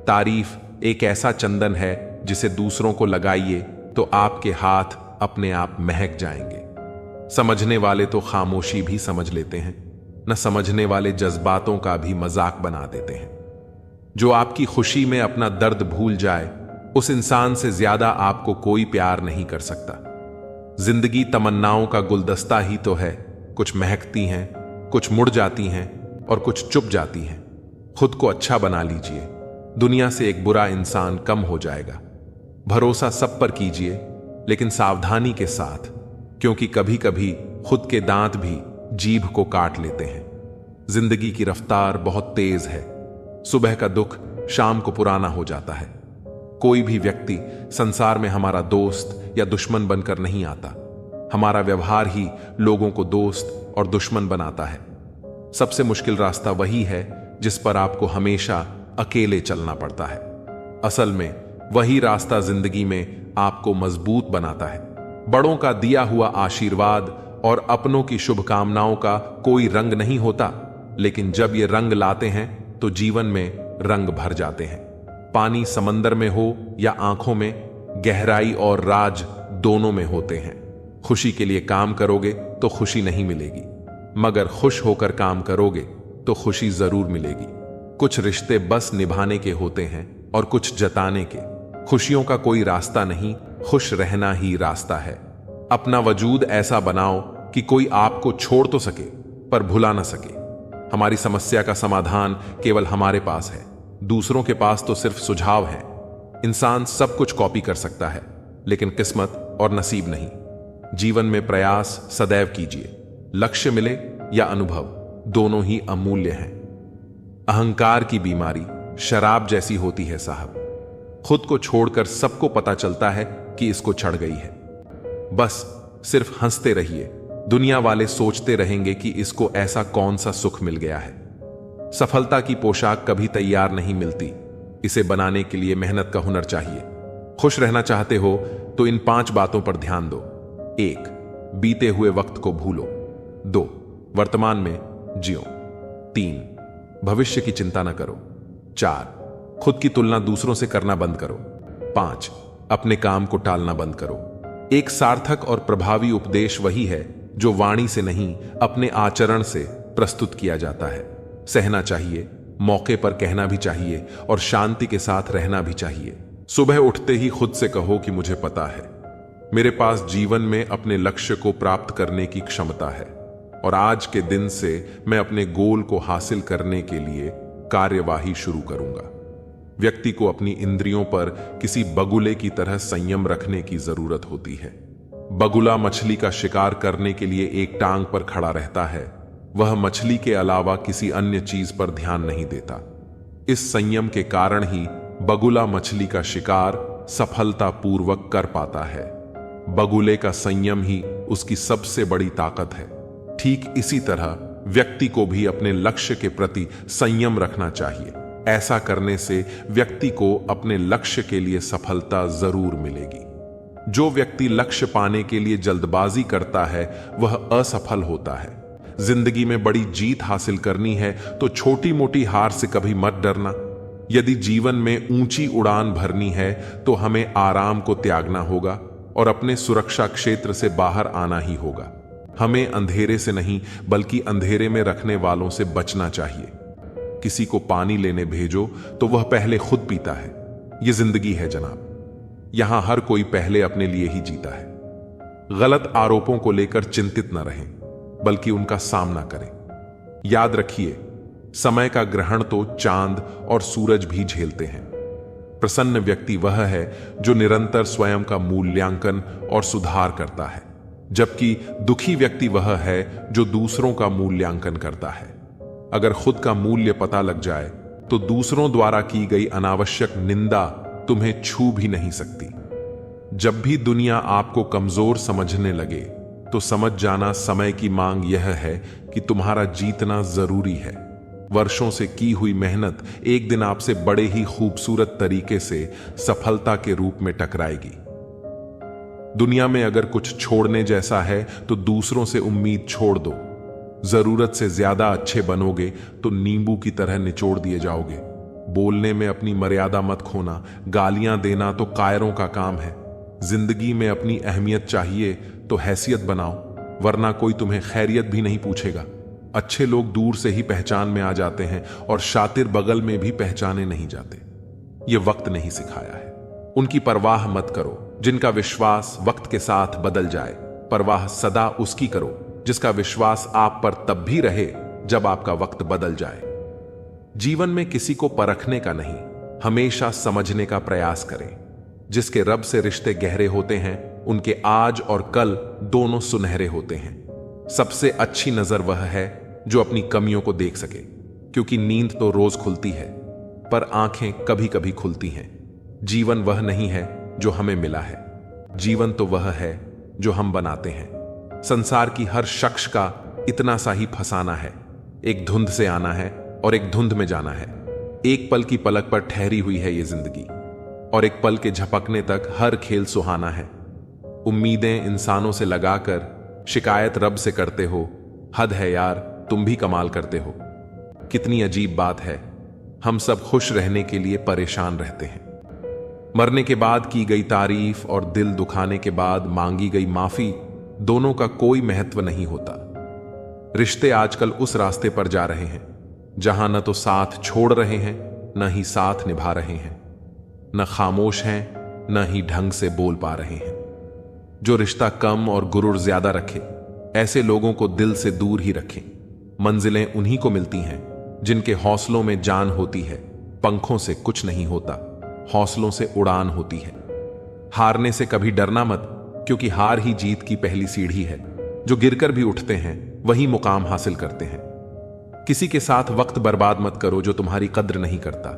तारीफ एक ऐसा चंदन है जिसे दूसरों को लगाइए तो आपके हाथ अपने आप महक जाएंगे। समझने वाले तो खामोशी भी समझ लेते हैं, न समझने वाले जज्बातों का भी मजाक बना देते हैं। जो आपकी खुशी में अपना दर्द भूल जाए, उस इंसान से ज्यादा आपको कोई प्यार नहीं कर सकता। जिंदगी तमन्नाओं का गुलदस्ता ही तो है। कुछ महकती हैं, कुछ मुड़ जाती हैं और कुछ चुप जाती हैं। खुद को अच्छा बना लीजिए, दुनिया से एक बुरा इंसान कम हो जाएगा। भरोसा सब पर कीजिए, लेकिन सावधानी के साथ, क्योंकि कभी कभी खुद के दांत भी जीभ को काट लेते हैं। जिंदगी की रफ्तार बहुत तेज है। सुबह का दुख शाम को पुराना हो जाता है। कोई भी व्यक्ति संसार में हमारा दोस्त या दुश्मन बनकर नहीं आता। हमारा व्यवहार ही लोगों को दोस्त और दुश्मन बनाता है। सबसे मुश्किल रास्ता वही है जिस पर आपको हमेशा अकेले चलना पड़ता है। असल में वही रास्ता जिंदगी में आपको मजबूत बनाता है। बड़ों का दिया हुआ आशीर्वाद और अपनों की शुभकामनाओं का कोई रंग नहीं होता, लेकिन जब ये रंग लाते हैं तो जीवन में रंग भर जाते हैं। पानी समंदर में हो या आंखों में, गहराई और राज दोनों में होते हैं। खुशी के लिए काम करोगे तो खुशी नहीं मिलेगी, मगर खुश होकर काम करोगे तो खुशी जरूर मिलेगी। कुछ रिश्ते बस निभाने के होते हैं और कुछ जताने के। खुशियों का कोई रास्ता नहीं, खुश रहना ही रास्ता है। अपना वजूद ऐसा बनाओ कि कोई आपको छोड़ तो सके पर भुला ना सके। हमारी समस्या का समाधान केवल हमारे पास है, दूसरों के पास तो सिर्फ सुझाव है। इंसान सब कुछ कॉपी कर सकता है, लेकिन किस्मत और नसीब नहीं। जीवन में प्रयास सदैव कीजिए, लक्ष्य मिले या अनुभव, दोनों ही अमूल्य हैं। अहंकार की बीमारी शराब जैसी होती है साहब। खुद को छोड़कर सबको पता चलता है कि इसको चढ़ गई है। बस सिर्फ हंसते रहिए, दुनिया वाले सोचते रहेंगे कि इसको ऐसा कौन सा सुख मिल गया है। सफलता की पोशाक कभी तैयार नहीं मिलती, इसे बनाने के लिए मेहनत का हुनर चाहिए। खुश रहना चाहते हो तो इन 5 बातों पर ध्यान दो। 1. बीते हुए वक्त को भूलो। 2. वर्तमान में जियो। 3. भविष्य की चिंता न करो। 4. खुद की तुलना दूसरों से करना बंद करो। 5. अपने काम को टालना बंद करो। एक सार्थक और प्रभावी उपदेश वही है जो वाणी से नहीं, अपने आचरण से प्रस्तुत किया जाता है। सहना चाहिए, मौके पर कहना भी चाहिए और शांति के साथ रहना भी चाहिए। सुबह उठते ही खुद से कहो कि मुझे पता है मेरे पास जीवन में अपने लक्ष्य को प्राप्त करने की क्षमता है और आज के दिन से मैं अपने गोल को हासिल करने के लिए कार्यवाही शुरू करूंगा। व्यक्ति को अपनी इंद्रियों पर किसी बगुले की तरह संयम रखने की जरूरत होती है। बगुला मछली का शिकार करने के लिए एक टांग पर खड़ा रहता है, वह मछली के अलावा किसी अन्य चीज पर ध्यान नहीं देता। इस संयम के कारण ही बगुला मछली का शिकार सफलतापूर्वक कर पाता है। बगुले का संयम ही उसकी सबसे बड़ी ताकत है। ठीक इसी तरह व्यक्ति को भी अपने लक्ष्य के प्रति संयम रखना चाहिए। ऐसा करने से व्यक्ति को अपने लक्ष्य के लिए सफलता जरूर मिलेगी। जो व्यक्ति लक्ष्य पाने के लिए जल्दबाजी करता है वह असफल होता है। जिंदगी में बड़ी जीत हासिल करनी है तो छोटी मोटी हार से कभी मत डरना। यदि जीवन में ऊंची उड़ान भरनी है तो हमें आराम को त्यागना होगा और अपने सुरक्षा क्षेत्र से बाहर आना ही होगा। हमें अंधेरे से नहीं बल्कि अंधेरे में रखने वालों से बचना चाहिए। किसी को पानी लेने भेजो तो वह पहले खुद पीता है। यह जिंदगी है जनाब, यहां हर कोई पहले अपने लिए ही जीता है। गलत आरोपों को लेकर चिंतित न रहें बल्कि उनका सामना करें। याद रखिए, समय का ग्रहण तो चांद और सूरज भी झेलते हैं। प्रसन्न व्यक्ति वह है जो निरंतर स्वयं का मूल्यांकन और सुधार करता है, जबकि दुखी व्यक्ति वह है जो दूसरों का मूल्यांकन करता है। अगर खुद का मूल्य पता लग जाए तो दूसरों द्वारा की गई अनावश्यक निंदा तुम्हें छू भी नहीं सकती। जब भी दुनिया आपको कमजोर समझने लगे तो समझ जाना समय की मांग यह है कि तुम्हारा जीतना जरूरी है। वर्षों से की हुई मेहनत एक दिन आपसे बड़े ही खूबसूरत तरीके से सफलता के रूप में टकराएगी। दुनिया में अगर कुछ छोड़ने जैसा है तो दूसरों से उम्मीद छोड़ दो। जरूरत से ज्यादा अच्छे बनोगे तो नींबू की तरह निचोड़ दिए जाओगे। बोलने में अपनी मर्यादा मत खोना, गालियां देना तो कायरों का काम है। जिंदगी में अपनी अहमियत चाहिए तो हैसियत बनाओ, वरना कोई तुम्हें खैरियत भी नहीं पूछेगा। अच्छे लोग दूर से ही पहचान में आ जाते हैं और शातिर बगल में भी पहचाने नहीं जाते। ये वक्त नहीं सिखाया है। उनकी परवाह मत करो जिनका विश्वास वक्त के साथ बदल जाए। परवाह सदा उसकी करो जिसका विश्वास आप पर तब भी रहे जब आपका वक्त बदल जाए। जीवन में किसी को परखने का नहीं, हमेशा समझने का प्रयास करें। जिसके रब से रिश्ते गहरे होते हैं उनके आज और कल दोनों सुनहरे होते हैं। सबसे अच्छी नजर वह है जो अपनी कमियों को देख सके, क्योंकि नींद तो रोज खुलती है पर आंखें कभी कभी खुलती हैं। जीवन वह नहीं है जो हमें मिला है, जीवन तो वह है जो हम बनाते हैं। संसार की हर शख्स का इतना सा ही फसाना है। एक धुंध से आना है और एक धुंध में जाना है। एक पल की पलक पर ठहरी हुई है ये जिंदगी। और एक पल के झपकने तक हर खेल सुहाना है। उम्मीदें इंसानों से लगाकर शिकायत रब से करते हो। हद है यार, तुम भी कमाल करते हो। कितनी अजीब बात है, हम सब खुश रहने के लिए परेशान रहते हैं। मरने के बाद की गई तारीफ और दिल दुखाने के बाद मांगी गई माफी, दोनों का कोई महत्व नहीं होता। रिश्ते आजकल उस रास्ते पर जा रहे हैं जहां न तो साथ छोड़ रहे हैं, न ही साथ निभा रहे हैं, न खामोश हैं, न ही ढंग से बोल पा रहे हैं। जो रिश्ता कम और गुरूर ज्यादा रखे, ऐसे लोगों को दिल से दूर ही रखें। मंजिलें उन्हीं को मिलती हैं जिनके हौसलों में जान होती है। पंखों से कुछ नहीं होता, हौसलों से उड़ान होती है। हारने से कभी डरना मत, क्योंकि हार ही जीत की पहली सीढ़ी है। जो गिरकर भी उठते हैं वही मुकाम हासिल करते हैं। किसी के साथ वक्त बर्बाद मत करो जो तुम्हारी कद्र नहीं करता।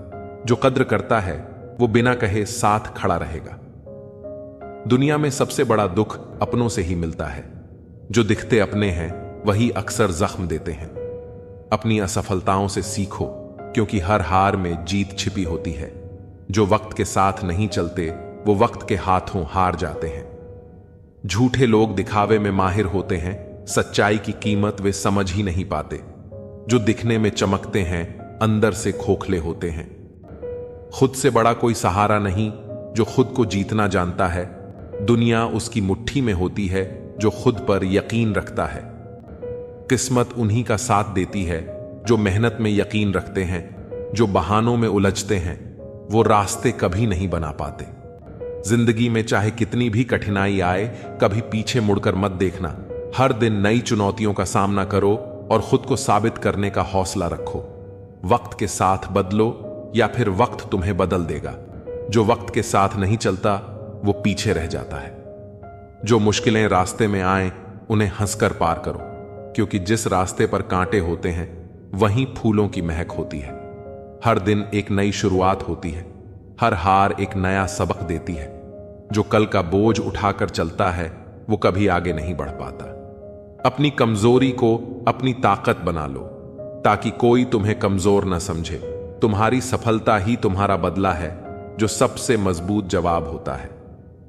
जो कद्र करता है वो बिना कहे साथ खड़ा रहेगा। दुनिया में सबसे बड़ा दुख अपनों से ही मिलता है। जो दिखते अपने हैं वही अक्सर जख्म देते हैं। अपनी असफलताओं से सीखो, क्योंकि हर हार में जीत छिपी होती है। जो वक्त के साथ नहीं चलते वो वक्त के हाथों हार जाते हैं। झूठे लोग दिखावे में माहिर होते हैं, सच्चाई की कीमत वे समझ ही नहीं पाते। जो दिखने में चमकते हैं अंदर से खोखले होते हैं। खुद से बड़ा कोई सहारा नहीं जो खुद को जीतना जानता है। दुनिया उसकी मुट्ठी में होती है जो खुद पर यकीन रखता है। किस्मत उन्हीं का साथ देती है जो मेहनत में यकीन रखते हैं। जो बहानों में उलझते हैं वो रास्ते कभी नहीं बना पाते। जिंदगी में चाहे कितनी भी कठिनाई आए, कभी पीछे मुड़कर मत देखना। हर दिन नई चुनौतियों का सामना करो और खुद को साबित करने का हौसला रखो। वक्त के साथ बदलो या फिर वक्त तुम्हें बदल देगा। जो वक्त के साथ नहीं चलता वो पीछे रह जाता है। जो मुश्किलें रास्ते में आए उन्हें हंसकर पार करो, क्योंकि जिस रास्ते पर कांटे होते हैं वहीं फूलों की महक होती है। हर दिन एक नई शुरुआत होती है। हर हार एक नया सबक देती है। जो कल का बोझ उठाकर चलता है वो कभी आगे नहीं बढ़ पाता। अपनी कमजोरी को अपनी ताकत बना लो, ताकि कोई तुम्हें कमजोर न समझे। तुम्हारी सफलता ही तुम्हारा बदला है, जो सबसे मजबूत जवाब होता है।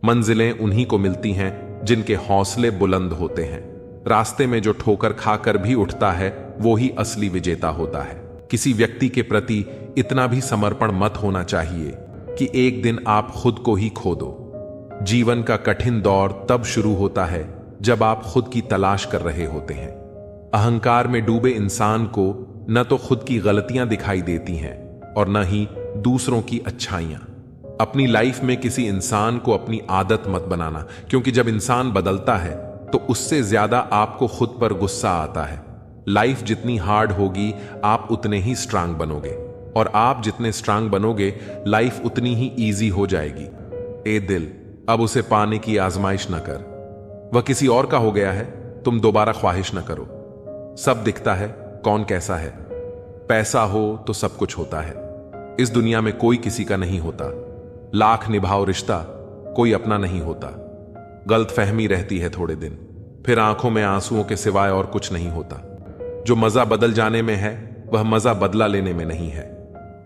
मंजिलें उन्हीं को मिलती हैं जिनके हौसले बुलंद होते हैं। रास्ते में जो ठोकर खाकर भी उठता है वो ही असली विजेता होता है। किसी व्यक्ति के प्रति इतना भी समर्पण मत होना चाहिए कि एक दिन आप खुद को ही खो दो। जीवन का कठिन दौर तब शुरू होता है जब आप खुद की तलाश कर रहे होते हैं। अहंकार में डूबे इंसान को न तो खुद की गलतियां दिखाई देती हैं और न ही दूसरों की अच्छाइयां। अपनी लाइफ में किसी इंसान को अपनी आदत मत बनाना, क्योंकि जब इंसान बदलता है तो उससे ज्यादा आपको खुद पर गुस्सा आता है। लाइफ जितनी हार्ड होगी आप उतने ही स्ट्रांग बनोगे, और आप जितने स्ट्रांग बनोगे लाइफ उतनी ही इजी हो जाएगी। ए दिल, अब उसे पाने की आजमाइश न कर। वह किसी और का हो गया है, तुम दोबारा ख्वाहिश न करो। सब दिखता है, कौन कैसा है। पैसा हो तो सब कुछ होता है। इस दुनिया में कोई किसी का नहीं होता। लाख निभाओ रिश्ता, कोई अपना नहीं होता। गलतफहमी रहती है थोड़े दिन, फिर आंखों में आंसुओं के सिवाय और कुछ नहीं होता। जो मजा बदल जाने में है वह मजा बदला लेने में नहीं है।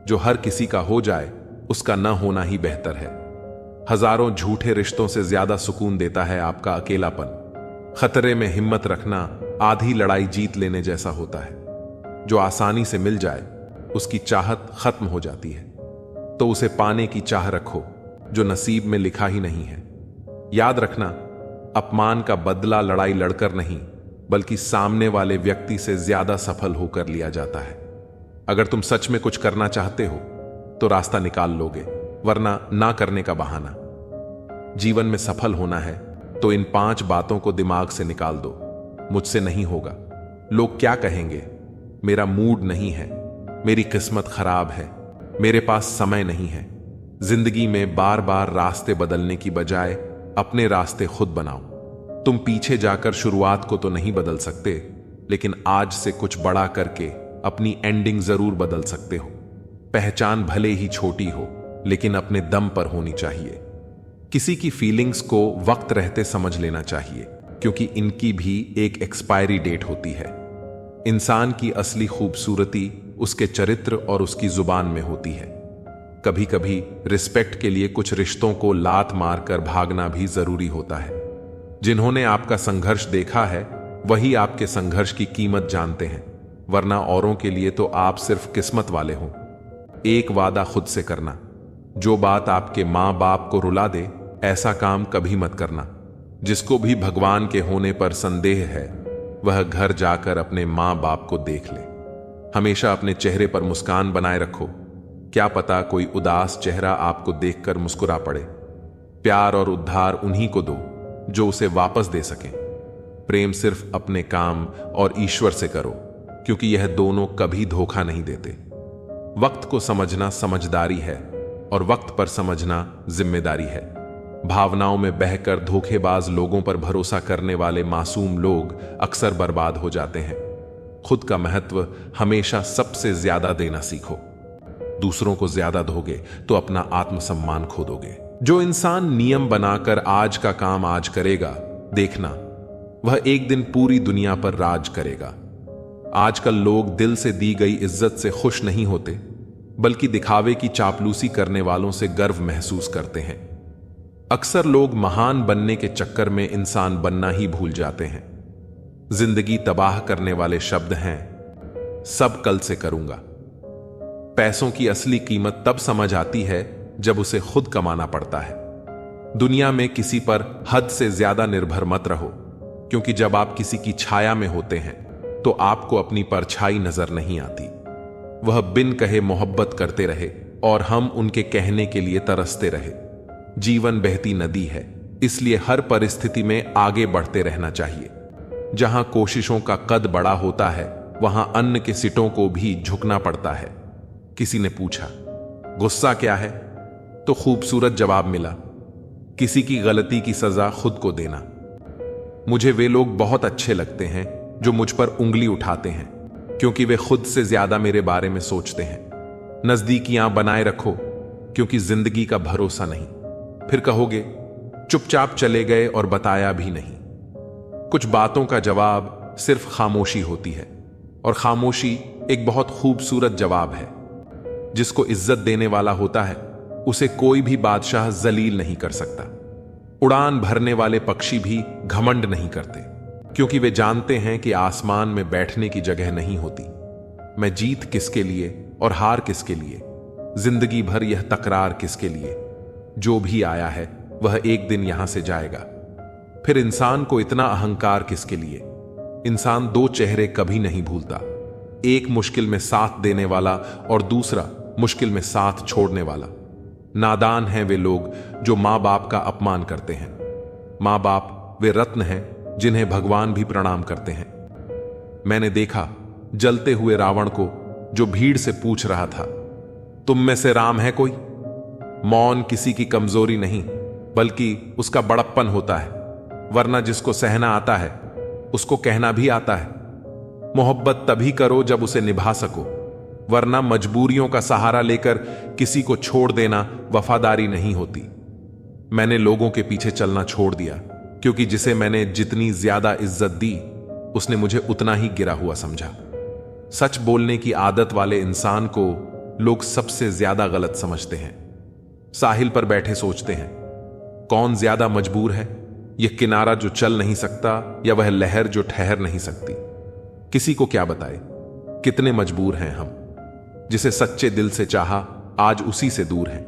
जो हर किसी का हो जाए उसका न होना ही बेहतर है। हजारों झूठे रिश्तों से ज्यादा सुकून देता है आपका अकेलापन। खतरे में हिम्मत रखना आधी लड़ाई जीत लेने जैसा होता है। जो आसानी से मिल जाए उसकी चाहत खत्म हो जाती है, तो उसे पाने की चाह रखो जो नसीब में लिखा ही नहीं है। याद रखना, अपमान का बदला लड़ाई लड़कर नहीं बल्कि सामने वाले व्यक्ति से ज्यादा सफल होकर लिया जाता है। अगर तुम सच में कुछ करना चाहते हो तो रास्ता निकाल लोगे, वरना ना करने का बहाना। जीवन में सफल होना है तो इन 5 बातों को दिमाग से निकाल दो। मुझसे नहीं होगा, लोग क्या कहेंगे, मेरा मूड नहीं है, मेरी किस्मत खराब है, मेरे पास समय नहीं है। जिंदगी में बार बार रास्ते बदलने की बजाय अपने रास्ते खुद बनाओ। तुम पीछे जाकर शुरुआत को तो नहीं बदल सकते, लेकिन आज से कुछ बड़ा करके अपनी एंडिंग जरूर बदल सकते हो। पहचान भले ही छोटी हो लेकिन अपने दम पर होनी चाहिए। किसी की फीलिंग्स को वक्त रहते समझ लेना चाहिए, क्योंकि इनकी भी एक एक्सपायरी डेट होती है। इंसान की असली खूबसूरती उसके चरित्र और उसकी जुबान में होती है। कभी कभी रिस्पेक्ट के लिए कुछ रिश्तों को लात मारकर भागना भी जरूरी होता है। जिन्होंने आपका संघर्ष देखा है वही आपके संघर्ष की कीमत जानते हैं, वरना औरों के लिए तो आप सिर्फ किस्मत वाले हो। एक वादा खुद से करना, जो बात आपके मां बाप को रुला दे ऐसा काम कभी मत करना। जिसको भी भगवान के होने पर संदेह है वह घर जाकर अपने मां बाप को देख ले। हमेशा अपने चेहरे पर मुस्कान बनाए रखो, क्या पता कोई उदास चेहरा आपको देखकर मुस्कुरा पड़े। प्यार और उद्धार उन्हीं को दो जो उसे वापस दे सकें। प्रेम सिर्फ अपने काम और ईश्वर से करो, क्योंकि यह दोनों कभी धोखा नहीं देते। वक्त को समझना समझदारी है और वक्त पर समझना जिम्मेदारी है। भावनाओं में बहकर धोखेबाज लोगों पर भरोसा करने वाले मासूम लोग अक्सर बर्बाद हो जाते हैं। खुद का महत्व हमेशा सबसे ज्यादा देना सीखो। दूसरों को ज्यादा दोगे तो अपना आत्मसम्मान खो दोगे। जो इंसान नियम बनाकर आज का काम आज करेगा, देखना वह एक दिन पूरी दुनिया पर राज करेगा। आजकल लोग दिल से दी गई इज्जत से खुश नहीं होते, बल्कि दिखावे की चापलूसी करने वालों से गर्व महसूस करते हैं। अक्सर लोग महान बनने के चक्कर में इंसान बनना ही भूल जाते हैं। जिंदगी तबाह करने वाले शब्द हैं, सब कल से करूंगा। पैसों की असली कीमत तब समझ आती है जब उसे खुद कमाना पड़ता है। दुनिया में किसी पर हद से ज्यादा निर्भर मत रहो, क्योंकि जब आप किसी की छाया में होते हैं तो आपको अपनी परछाई नजर नहीं आती। वह बिन कहे मोहब्बत करते रहे और हम उनके कहने के लिए तरसते रहे। जीवन बहती नदी है, इसलिए हर परिस्थिति में आगे बढ़ते रहना चाहिए। जहां कोशिशों का कद बड़ा होता है वहां अन्न के सिटों को भी झुकना पड़ता है। किसी ने पूछा, गुस्सा क्या है? तो खूबसूरत जवाब मिला, किसी की गलती की सजा खुद को देना। मुझे वे लोग बहुत अच्छे लगते हैं जो मुझ पर उंगली उठाते हैं, क्योंकि वे खुद से ज्यादा मेरे बारे में सोचते हैं। नजदीकियां बनाए रखो, क्योंकि जिंदगी का भरोसा नहीं। फिर कहोगे चुपचाप चले गए और बताया भी नहीं। कुछ बातों का जवाब सिर्फ खामोशी होती है, और खामोशी एक बहुत खूबसूरत जवाब है। जिसको इज्जत देने वाला होता है उसे कोई भी बादशाह जलील नहीं कर सकता। उड़ान भरने वाले पक्षी भी घमंड नहीं करते, क्योंकि वे जानते हैं कि आसमान में बैठने की जगह नहीं होती। मैं जीत किसके लिए और हार किसके लिए, जिंदगी भर यह तकरार किसके लिए। जो भी आया है वह एक दिन यहां से जाएगा। फिर इंसान को इतना अहंकार किसके लिए। इंसान दो चेहरे कभी नहीं भूलता, एक मुश्किल में साथ देने वाला और दूसरा मुश्किल में साथ छोड़ने वाला। नादान हैं वे लोग जो मां बाप का अपमान करते हैं। मां बाप वे रत्न हैं जिन्हें भगवान भी प्रणाम करते हैं। मैंने देखा जलते हुए रावण को जो भीड़ से पूछ रहा था, तुम में से राम है कोई? मौन किसी की कमजोरी नहीं, बल्कि उसका बड़प्पन होता है। वरना जिसको सहना आता है उसको कहना भी आता है। मोहब्बत तभी करो जब उसे निभा सको, वरना मजबूरियों का सहारा लेकर किसी को छोड़ देना वफादारी नहीं होती। मैंने लोगों के पीछे चलना छोड़ दिया, क्योंकि जिसे मैंने जितनी ज्यादा इज्जत दी उसने मुझे उतना ही गिरा हुआ समझा। सच बोलने की आदत वाले इंसान को लोग सबसे ज्यादा गलत समझते हैं। साहिल पर बैठे सोचते हैं, कौन ज्यादा मजबूर है, यह किनारा जो चल नहीं सकता या वह लहर जो ठहर नहीं सकती। किसी को क्या बताए कितने मजबूर हैं हम। जिसे सच्चे दिल से चाहा आज उसी से दूर है।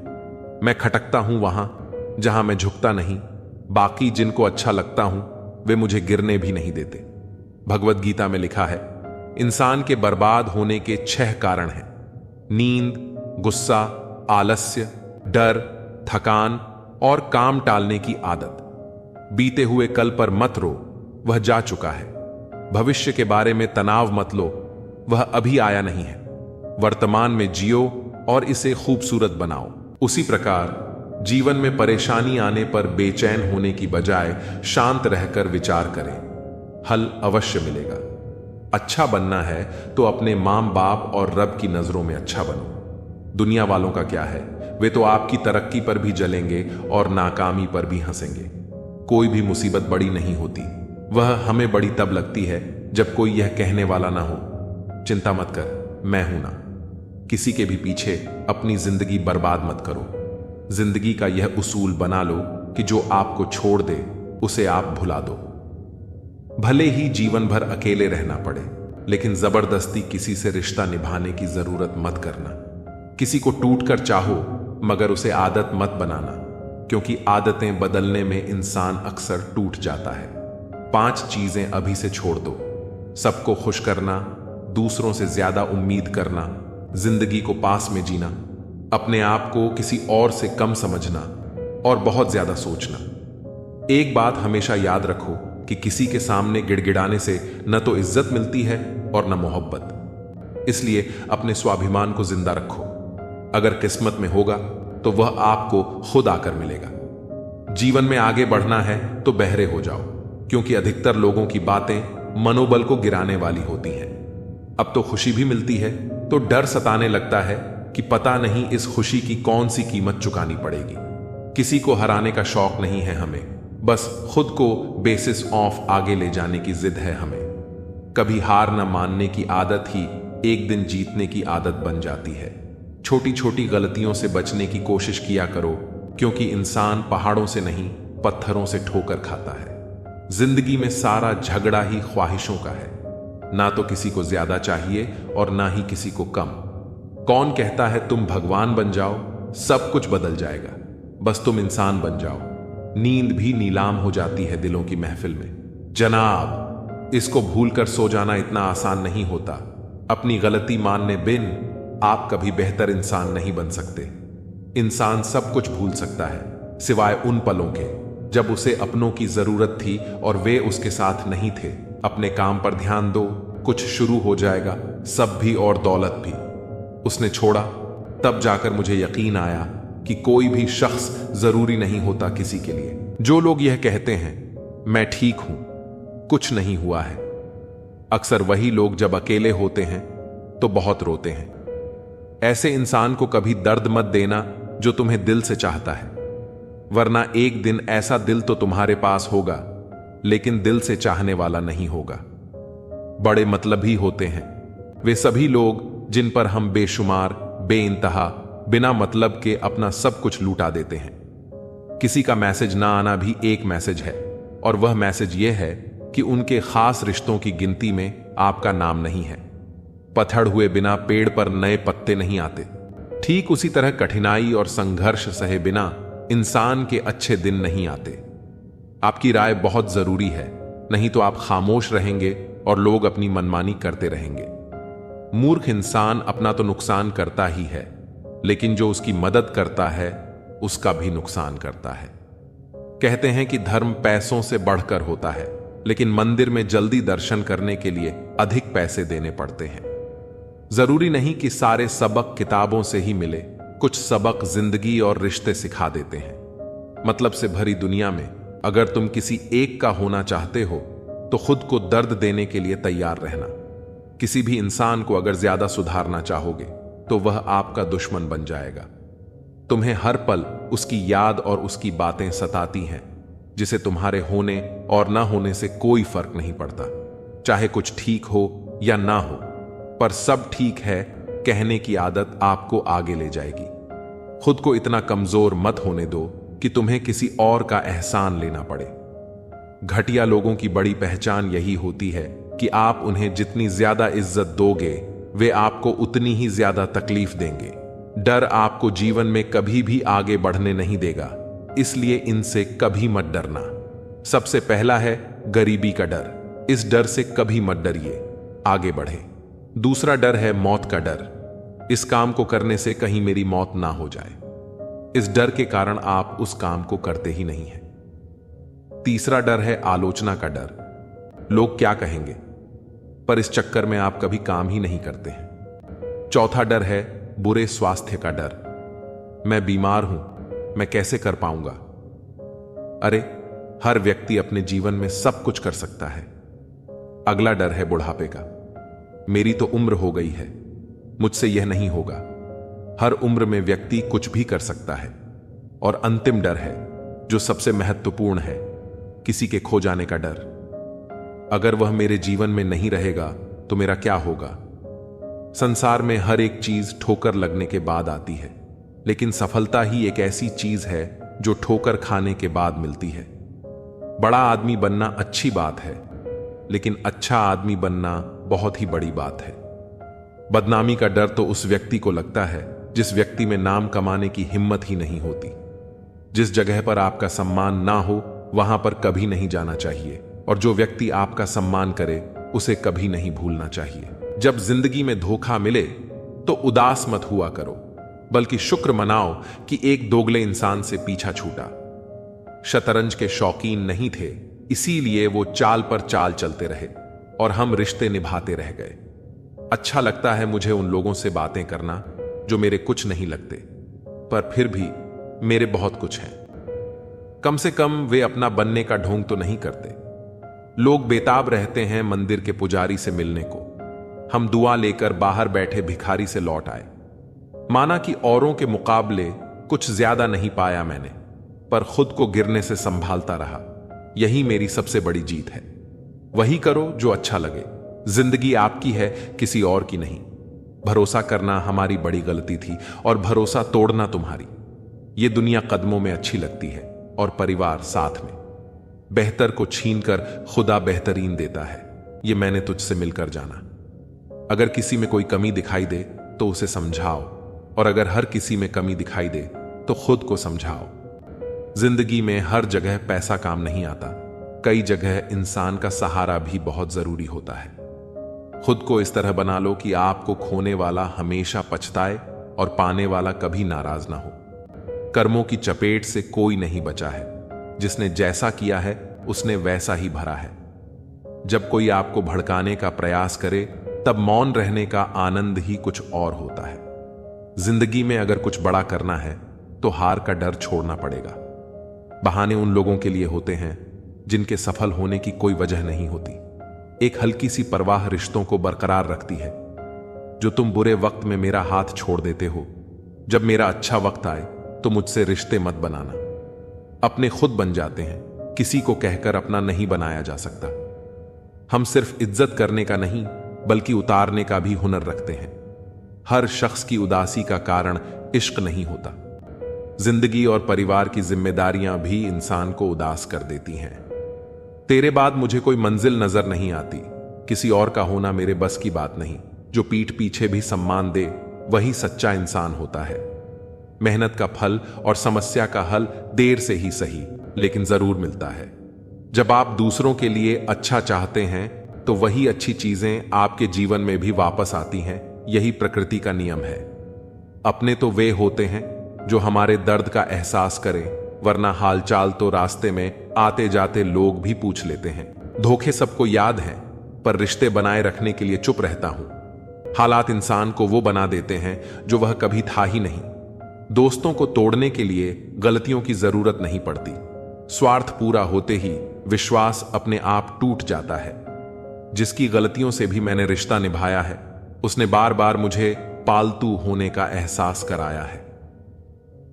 मैं खटकता हूं वहां जहां मैं झुकता नहीं, बाकी जिनको अच्छा लगता हूं वे मुझे गिरने भी नहीं देते। भगवत गीता में लिखा है, इंसान के बर्बाद होने के 6 कारण हैं: नींद, गुस्सा, आलस्य, डर, थकान और काम टालने की आदत। बीते हुए कल पर मत रो, वह जा चुका है। भविष्य के बारे में तनाव मत लो, वह अभी आया नहीं है। वर्तमान में जियो और इसे खूबसूरत बनाओ। उसी प्रकार जीवन में परेशानी आने पर बेचैन होने की बजाय शांत रहकर विचार करें, हल अवश्य मिलेगा। अच्छा बनना है तो अपने मां बाप और रब की नजरों में अच्छा बनो। दुनिया वालों का क्या है, वे तो आपकी तरक्की पर भी जलेंगे और नाकामी पर भी हंसेंगे। कोई भी मुसीबत बड़ी नहीं होती, वह हमें बड़ी तब लगती है जब कोई यह कहने वाला ना हो, चिंता मत कर, मैं हूं ना। किसी के भी पीछे अपनी जिंदगी बर्बाद मत करो। जिंदगी का यह उसूल बना लो कि जो आपको छोड़ दे उसे आप भुला दो। भले ही जीवन भर अकेले रहना पड़े, लेकिन जबरदस्ती किसी से रिश्ता निभाने की जरूरत मत करना। किसी को टूट कर चाहो, मगर उसे आदत मत बनाना, क्योंकि आदतें बदलने में इंसान अक्सर टूट जाता है। 5 चीजें अभी से छोड़ दो। सबको खुश करना, दूसरों से ज्यादा उम्मीद करना, जिंदगी को पास में जीना, अपने आप को किसी और से कम समझना और बहुत ज्यादा सोचना। एक बात हमेशा याद रखो कि किसी के सामने गिड़गिड़ाने से न तो इज्जत मिलती है और न मोहब्बत। इसलिए अपने स्वाभिमान को जिंदा रखो। अगर किस्मत में होगा तो वह आपको खुद आकर मिलेगा। जीवन में आगे बढ़ना है तो बहरे हो जाओ, क्योंकि अधिकतर लोगों की बातें मनोबल को गिराने वाली होती हैं। अब तो खुशी भी मिलती है तो डर सताने लगता है कि पता नहीं इस खुशी की कौन सी कीमत चुकानी पड़ेगी। किसी को हराने का शौक नहीं है हमें, बस खुद को बेसिस ऑफ आगे ले जाने की जिद है हमें। कभी हार न मानने की आदत ही एक दिन जीतने की आदत बन जाती है। छोटी छोटी गलतियों से बचने की कोशिश किया करो, क्योंकि इंसान पहाड़ों से नहीं पत्थरों से ठोकर खाता है। जिंदगी में सारा झगड़ा ही ख्वाहिशों का है। ना तो किसी को ज्यादा चाहिए और ना ही किसी को कम। कौन कहता है तुम भगवान बन जाओ, सब कुछ बदल जाएगा, बस तुम इंसान बन जाओ। नींद भी नीलाम हो जाती है दिलों की महफिल में। जनाब, इसको भूलकर सो जाना इतना आसान नहीं होता। अपनी गलती मानने बिन आप कभी बेहतर इंसान नहीं बन सकते। इंसान सब कुछ भूल सकता है, सिवाय उन पलों के जब उसे अपनों की जरूरत थी और वे उसके साथ नहीं थे। अपने काम पर ध्यान दो, कुछ शुरू हो जाएगा, सब भी और दौलत भी। उसने छोड़ा, तब जाकर मुझे यकीन आया कि कोई भी शख्स जरूरी नहीं होता किसी के लिए। जो लोग यह कहते हैं मैं ठीक हूं, कुछ नहीं हुआ है, अक्सर वही लोग जब अकेले होते हैं तो बहुत रोते हैं। ऐसे इंसान को कभी दर्द मत देना जो तुम्हें दिल से चाहता है, वरना एक दिन ऐसा दिल तो तुम्हारे पास होगा, लेकिन दिल से चाहने वाला नहीं होगा। बड़े मतलबी होते हैं वे सभी लोग जिन पर हम बेशुमार बेइंतहा बिना मतलब के अपना सब कुछ लूटा देते हैं। किसी का मैसेज ना आना भी एक मैसेज है, और वह मैसेज यह है कि उनके खास रिश्तों की गिनती में आपका नाम नहीं है। पतझड़ हुए बिना पेड़ पर नए पत्ते नहीं आते। ठीक उसी तरह कठिनाई और संघर्ष सहे बिना इंसान के अच्छे दिन नहीं आते। आपकी राय बहुत जरूरी है, नहीं तो आप खामोश रहेंगे और लोग अपनी मनमानी करते रहेंगे। मूर्ख इंसान अपना तो नुकसान करता ही है, लेकिन जो उसकी मदद करता है उसका भी नुकसान करता है। कहते हैं कि धर्म पैसों से बढ़कर होता है, लेकिन मंदिर में जल्दी दर्शन करने के लिए अधिक पैसे देने पड़ते हैं। जरूरी नहीं कि सारे सबक किताबों से ही मिले, कुछ सबक जिंदगी और रिश्ते सिखा देते हैं। मतलब से भरी दुनिया में अगर तुम किसी एक का होना चाहते हो तो खुद को दर्द देने के लिए तैयार रहना। किसी भी इंसान को अगर ज्यादा सुधारना चाहोगे तो वह आपका दुश्मन बन जाएगा। तुम्हें हर पल उसकी याद और उसकी बातें सताती हैं, जिसे तुम्हारे होने और ना होने से कोई फर्क नहीं पड़ता। चाहे कुछ ठीक हो या ना हो, पर सब ठीक है कहने की आदत आपको आगे ले जाएगी। खुद को इतना कमजोर मत होने दो कि तुम्हें किसी और का एहसान लेना पड़े। घटिया लोगों की बड़ी पहचान यही होती है कि आप उन्हें जितनी ज्यादा इज्जत दोगे, वे आपको उतनी ही ज्यादा तकलीफ देंगे। डर आपको जीवन में कभी भी आगे बढ़ने नहीं देगा, इसलिए इनसे कभी मत डरना। सबसे पहला है गरीबी का डर। इस डर से कभी मत डरिए, आगे बढ़े। दूसरा डर है मौत का डर। इस काम को करने से कहीं मेरी मौत ना हो जाए। इस डर के कारण आप उस काम को करते ही नहीं हैं। तीसरा डर है आलोचना का डर। लोग क्या कहेंगे, पर इस चक्कर में आप कभी काम ही नहीं करते हैं। चौथा डर है बुरे स्वास्थ्य का डर। मैं बीमार हूं, मैं कैसे कर पाऊंगा। अरे, हर व्यक्ति अपने जीवन में सब कुछ कर सकता है। अगला डर है बुढ़ापे का। मेरी तो उम्र हो गई है, मुझसे यह नहीं होगा। हर उम्र में व्यक्ति कुछ भी कर सकता है। और अंतिम डर है जो सबसे महत्वपूर्ण है, किसी के खो जाने का डर। अगर वह मेरे जीवन में नहीं रहेगा तो मेरा क्या होगा। संसार में हर एक चीज ठोकर लगने के बाद आती है, लेकिन सफलता ही एक ऐसी चीज है जो ठोकर खाने के बाद मिलती है। बड़ा आदमी बनना अच्छी बात है, लेकिन अच्छा आदमी बनना बहुत ही बड़ी बात है। बदनामी का डर तो उस व्यक्ति को लगता है जिस व्यक्ति में नाम कमाने की हिम्मत ही नहीं होती। जिस जगह पर आपका सम्मान ना हो वहां पर कभी नहीं जाना चाहिए, और जो व्यक्ति आपका सम्मान करे उसे कभी नहीं भूलना चाहिए। जब जिंदगी में धोखा मिले तो उदास मत हुआ करो, बल्कि शुक्र मनाओ कि एक दोगले इंसान से पीछा छूटा। शतरंज के शौकीन नहीं थे, इसीलिए वो चाल पर चाल चलते रहे और हम रिश्ते निभाते रह गए। अच्छा लगता है मुझे उन लोगों से बातें करना जो मेरे कुछ नहीं लगते, पर फिर भी मेरे बहुत कुछ हैं। कम से कम वे अपना बनने का ढोंग तो नहीं करते। लोग बेताब रहते हैं मंदिर के पुजारी से मिलने को। हम दुआ लेकर बाहर बैठे भिखारी से लौट आए। माना कि औरों के मुकाबले कुछ ज्यादा नहीं पाया मैंने, पर खुद को गिरने से संभालता रहा। यही मेरी सबसे बड़ी जीत है। वही करो जो अच्छा लगे। जिंदगी आपकी है, किसी और की नहीं। भरोसा करना हमारी बड़ी गलती थी और भरोसा तोड़ना तुम्हारी। ये दुनिया कदमों में अच्छी लगती है और परिवार साथ में। बेहतर को छीनकर खुदा बेहतरीन देता है, ये मैंने तुझसे मिलकर जाना। अगर किसी में कोई कमी दिखाई दे तो उसे समझाओ, और अगर हर किसी में कमी दिखाई दे तो खुद को समझाओ। जिंदगी में हर जगह पैसा काम नहीं आता। कई जगह इंसान का सहारा भी बहुत जरूरी होता है। खुद को इस तरह बना लो कि आपको खोने वाला हमेशा पछताए और पाने वाला कभी नाराज ना हो। कर्मों की चपेट से कोई नहीं बचा है। जिसने जैसा किया है उसने वैसा ही भरा है। जब कोई आपको भड़काने का प्रयास करे तब मौन रहने का आनंद ही कुछ और होता है। जिंदगी में अगर कुछ बड़ा करना है तो हार का डर छोड़ना पड़ेगा। बहाने उन लोगों के लिए होते हैं जिनके सफल होने की कोई वजह नहीं होती। एक हल्की सी परवाह रिश्तों को बरकरार रखती है। जो तुम बुरे वक्त में मेरा हाथ छोड़ देते हो, जब मेरा अच्छा वक्त आए तो मुझसे रिश्ते मत बनाना। अपने खुद बन जाते हैं, किसी को कहकर अपना नहीं बनाया जा सकता। हम सिर्फ इज्जत करने का नहीं बल्कि उतारने का भी हुनर रखते हैं। हर शख्स की उदासी का कारण इश्क नहीं होता। जिंदगी और परिवार की जिम्मेदारियां भी इंसान को उदास कर देती हैं। तेरे बाद मुझे कोई मंजिल नजर नहीं आती। किसी और का होना मेरे बस की बात नहीं। जो पीठ पीछे भी सम्मान दे वही सच्चा इंसान होता है। मेहनत का फल और समस्या का हल देर से ही सही, लेकिन जरूर मिलता है। जब आप दूसरों के लिए अच्छा चाहते हैं तो वही अच्छी चीजें आपके जीवन में भी वापस आती हैं। यही प्रकृति का नियम है। अपने तो वे होते हैं जो हमारे दर्द का एहसास करें, वरना हालचाल तो रास्ते में आते जाते लोग भी पूछ लेते हैं। धोखे सबको याद हैं, पर रिश्ते बनाए रखने के लिए चुप रहता हूं। हालात इंसान को वो बना देते हैं जो वह कभी था ही नहीं। दोस्तों को तोड़ने के लिए गलतियों की जरूरत नहीं पड़ती। स्वार्थ पूरा होते ही विश्वास अपने आप टूट जाता है। जिसकी गलतियों से भी मैंने रिश्ता निभाया है, उसने बार बार मुझे पालतू होने का एहसास कराया है।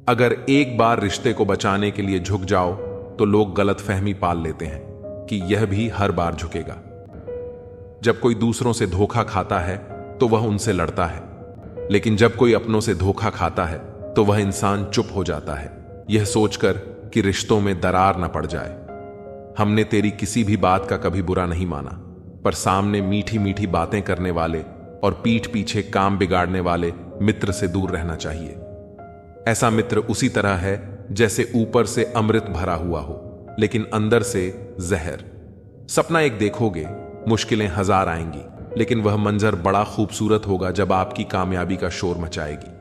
अगर एक बार रिश्ते को बचाने के लिए झुक जाओ तो लोग गलतफहमी पाल लेते हैं कि यह भी हर बार झुकेगा। जब कोई दूसरों से धोखा खाता है तो वह उनसे लड़ता है, लेकिन जब कोई अपनों से धोखा खाता है तो वह इंसान चुप हो जाता है, यह सोचकर कि रिश्तों में दरार न पड़ जाए। हमने तेरी किसी भी बात का कभी बुरा नहीं माना, पर सामने मीठी मीठी बातें करने वाले और पीठ पीछे काम बिगाड़ने वाले मित्र से दूर रहना चाहिए। ऐसा मित्र उसी तरह है जैसे ऊपर से अमृत भरा हुआ हो, लेकिन अंदर से जहर। सपना एक देखोगे, मुश्किलें हजार आएंगी, लेकिन वह मंजर बड़ा खूबसूरत होगा जब आपकी कामयाबी का शोर मचाएगी।